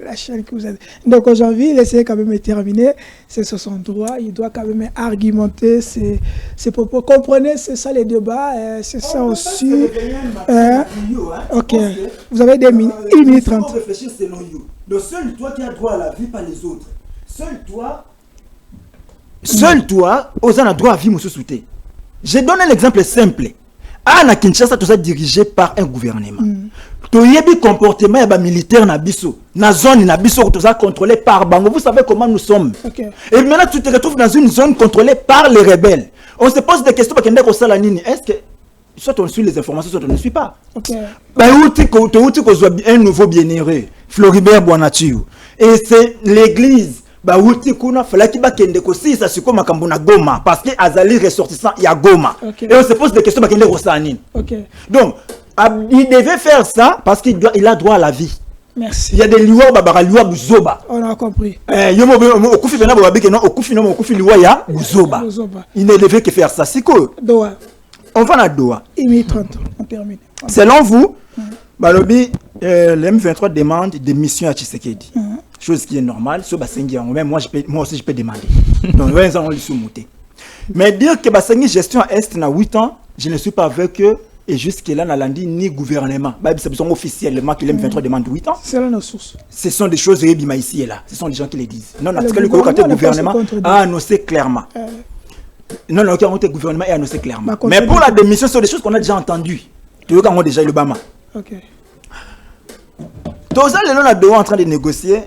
Speaker 4: la chaîne que vous avez. Donc aujourd'hui, laissez quand même terminer. C'est sur son droit. Il doit quand même argumenter ses propos. Comprenez, c'est ça les débats. C'est ça aussi. Ok. Vous avez 1 minute 30.
Speaker 6: Réfléchir selon you. Donc seul toi qui as droit à la vie, pas les autres. Seul toi, osana droit à vie, monsieur Souté. Je donne un exemple simple. À Kinshasa, tout ça dirigé par un gouvernement. Tu as un comportement militaire na biso, na zone na biso, tout ça contrôlé par Bango. Vous savez comment nous sommes. Okay. Et maintenant, tu te retrouves dans une zone contrôlée par les rebelles. On se pose des questions parce est-ce que soit on suit les informations, soit on ne suit pas. Okay. Un nouveau bien-aimé, Floribert Boanatiu. Et c'est l'église. Fallait qu'il bakende kosi ça siko makambo na Goma parce que azali ressortissant ya Goma. Okay. Et on se pose des questions bakende kosanine. Okay. Donc il devait faire ça parce qu'il a droit à la vie.
Speaker 4: Merci.
Speaker 6: Il y a des liwa babara liwa buzoba.
Speaker 4: On a compris.
Speaker 6: Yomo okufi bena babike non okufi non okufi liwa ya buzoba. Il ne devait que faire ça siko.
Speaker 4: Doha.
Speaker 6: On va à Doha.
Speaker 4: 1 minute 30. On termine.
Speaker 6: Selon vous, Balobi le M23 demande des missions à Tshisekedi. Chose qui est normale, même moi aussi je peux demander. Donc, mais dire que Bassengi gestion à Est na 8 ans, je ne suis pas avec eux et jusque-là, n'a ni gouvernement. C'est officiellement que l'M23 demande 8 ans.
Speaker 4: C'est là nos sources.
Speaker 6: Ce sont des choses ici et là. Ce sont des gens qui les disent. Non, le gouvernement a annoncé clairement. Non, le gouvernement a annoncé clairement. Mais pour la démission, ce sont des choses qu'on a déjà entendues. Tu vois, déjà le Bama. Ok. Tous les gens sont en train de négocier.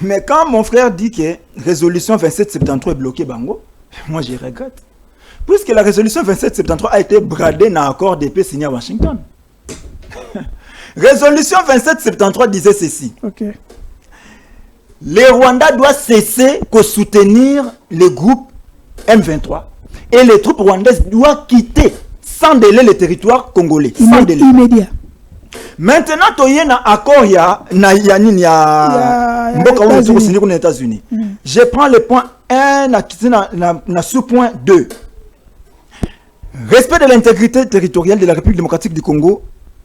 Speaker 6: Mais quand mon frère dit que résolution 2773 est bloquée, Bango, moi je regrette. Puisque la résolution 2773 a été bradée dans l'accord de paix signé à Washington. Résolution 2773 disait ceci. Okay. Le Rwanda doit cesser de soutenir le groupe M23 et les troupes rwandaises doivent quitter sans délai le territoire congolais. Sans délai. Immédiat. Maintenant, il y a un accord, il y a aux États-Unis. Je prends le point 1, sous-point 2. Respect de l'intégrité territoriale de la République démocratique du Congo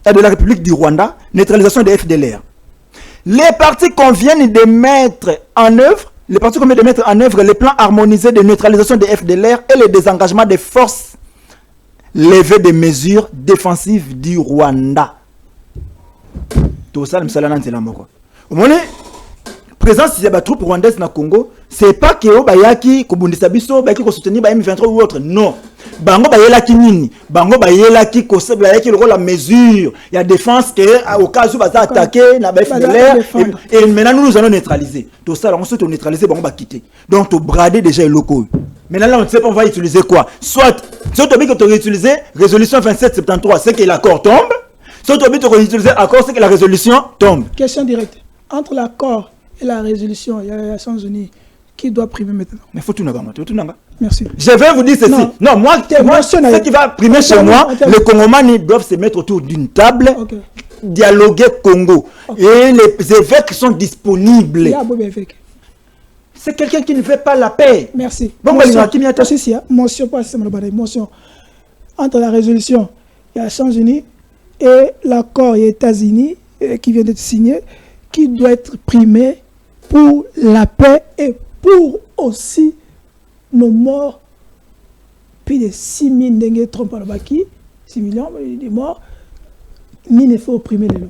Speaker 6: et de la République du Rwanda, neutralisation des FDLR. Les partis conviennent de mettre en œuvre les plans harmonisés de neutralisation des FDLR et le désengagement des forces levées des mesures défensives du Rwanda. Tout ça, présence des troupes rwandaises dans le Congo, c'est pas que bayaki kobundisa biso bayaki ko soutenir ba M23 ou autre, non. Bango bayela ki nini, bango bayela ki ko bayaki le la mesure, il y a défense que au cas où baza attaquer na ba FDLR et maintenant nous allons neutraliser. Tout ça on souhaite neutraliser bango ba quitter. Donc to brader déjà les locaux. Maintenant là on ne sait pas on va utiliser quoi. Soit on peut utiliser résolution 2773, c'est que l'accord tombe. Soit on peut utiliser l'accord, c'est que la résolution tombe.
Speaker 4: Question directe. Entre l'accord et la résolution, il y a les Nations Unies qui doit primer maintenant.
Speaker 6: Mais faut tout n'aga.
Speaker 4: Merci.
Speaker 6: Je vais vous dire ceci. Non, moi ce qui va primer chez moi, les Congolais doivent se mettre autour d'une table, dialoguer Congo. Et les évêques sont disponibles. C'est quelqu'un qui ne fait pas la paix.
Speaker 4: Merci. Motion entre la résolution et les Nations Unies et l'accord des États-Unis qui vient d'être signé, qui doit être primé pour la paix et pour aussi nos morts. Plus de 6 000 dengue trompes à la baki, 6 millions de morts, ni ne faut opprimer les lots.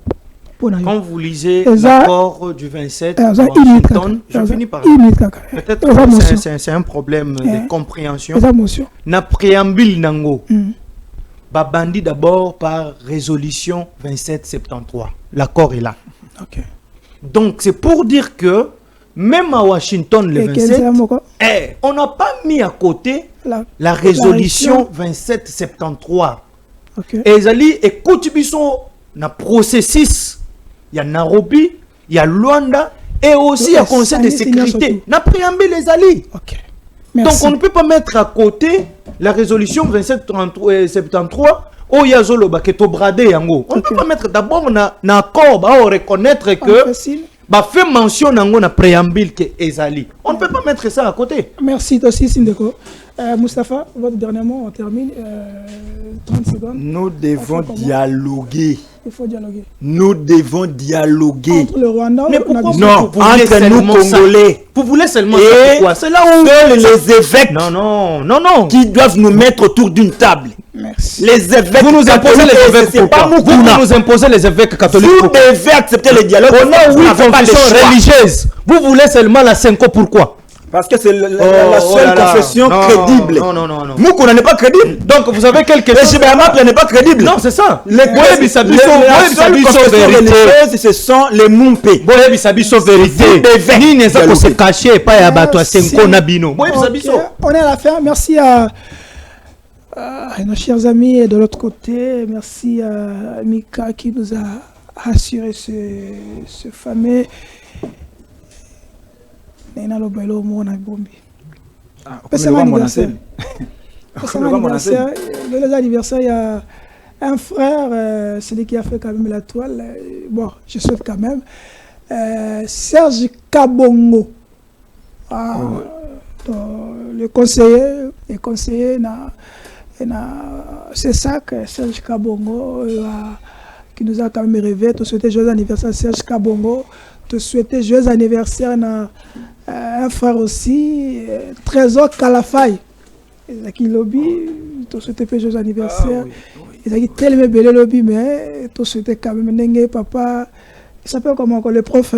Speaker 5: Quand vous lisez l'accord du 27 Washington, je finis par peut-être c'est un problème de compréhension. Na préambule nango. Babandi d'abord par résolution 2773. L'accord est là. Donc c'est pour dire que même à Washington le 27, on n'a pas mis à côté la résolution 2773. Et Zali, écoute, na processus, il y a Nairobi, il y a Luanda, et aussi il y a Conseil de sécurité. Na préambule les alliés. Donc on ne peut pas mettre à côté la résolution 2773 où il y a Zoloba qui est bradé yango. On ne peut pas mettre d'abord na accord, on reconnaître que fait mention nango na préambule que Ezali. On ne peut pas mettre ça à côté.
Speaker 4: Merci aussi Sindeko. Moustapha, votre dernier mot, on termine. 30 secondes.
Speaker 6: Nous devons dialoguer.
Speaker 4: Il faut dialoguer.
Speaker 6: Nous devons dialoguer.
Speaker 4: Entre le Rwanda
Speaker 6: et entre nous Congolais.
Speaker 5: Vous voulez seulement ça quoi? C'est là où
Speaker 6: les évêques qui doivent nous mettre autour d'une table.
Speaker 4: Merci.
Speaker 6: Les évêques.
Speaker 5: Vous nous imposez les évêques. C'est pas vous nous imposez les évêques catholiques.
Speaker 6: Vous devez accepter le dialogue.
Speaker 5: On a 8 confessions religieuses. Vous voulez seulement la 5 pourquoi?
Speaker 6: Parce que c'est la seule confession crédible. Non. Nous, on n'est pas crédible.
Speaker 5: Donc, vous avez quelque chose.
Speaker 6: Le n'est pas crédible.
Speaker 5: Non, c'est ça.
Speaker 6: La seule confession religieuse, ce sont les Mumpé.
Speaker 5: Boyebi Sabiso vérité. Ni ne ça se cacher, pas à battre Senko Nabino. Boyebi Sabiso.
Speaker 4: On est à la fin. Merci à nos chers amis et de l'autre côté. Merci à Mika qui nous a assuré ce fameux. C'est mon anniversaire. Le anniversaire, il y a un frère, celui qui a fait quand même la toile. Bon, je souhaite quand même. Serge Kabongo. Le conseiller, c'est ça que Serge Kabongo qui nous a quand même rêvé. Te souhaiter joyeux anniversaire Serge Kabongo. Te souhaiter joyeux anniversaire à un frère aussi, Trésor Kalafay. Ils lobby, te souhaiter joyeux anniversaire. Ils ont tellement bel lobby, mais te souhaiter quand même Nengue papa. Il s'appelle comment le prof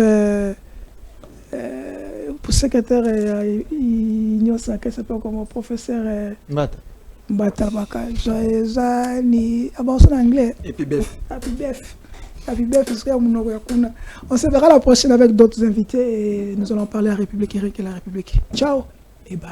Speaker 4: secrétaire il s'appelle comment professeur Mbata Baka. Joyeux anniversaire en anglais.
Speaker 6: Et puis bef.
Speaker 4: On se verra la prochaine avec d'autres invités et nous allons parler à la République et la République. Ciao et bye.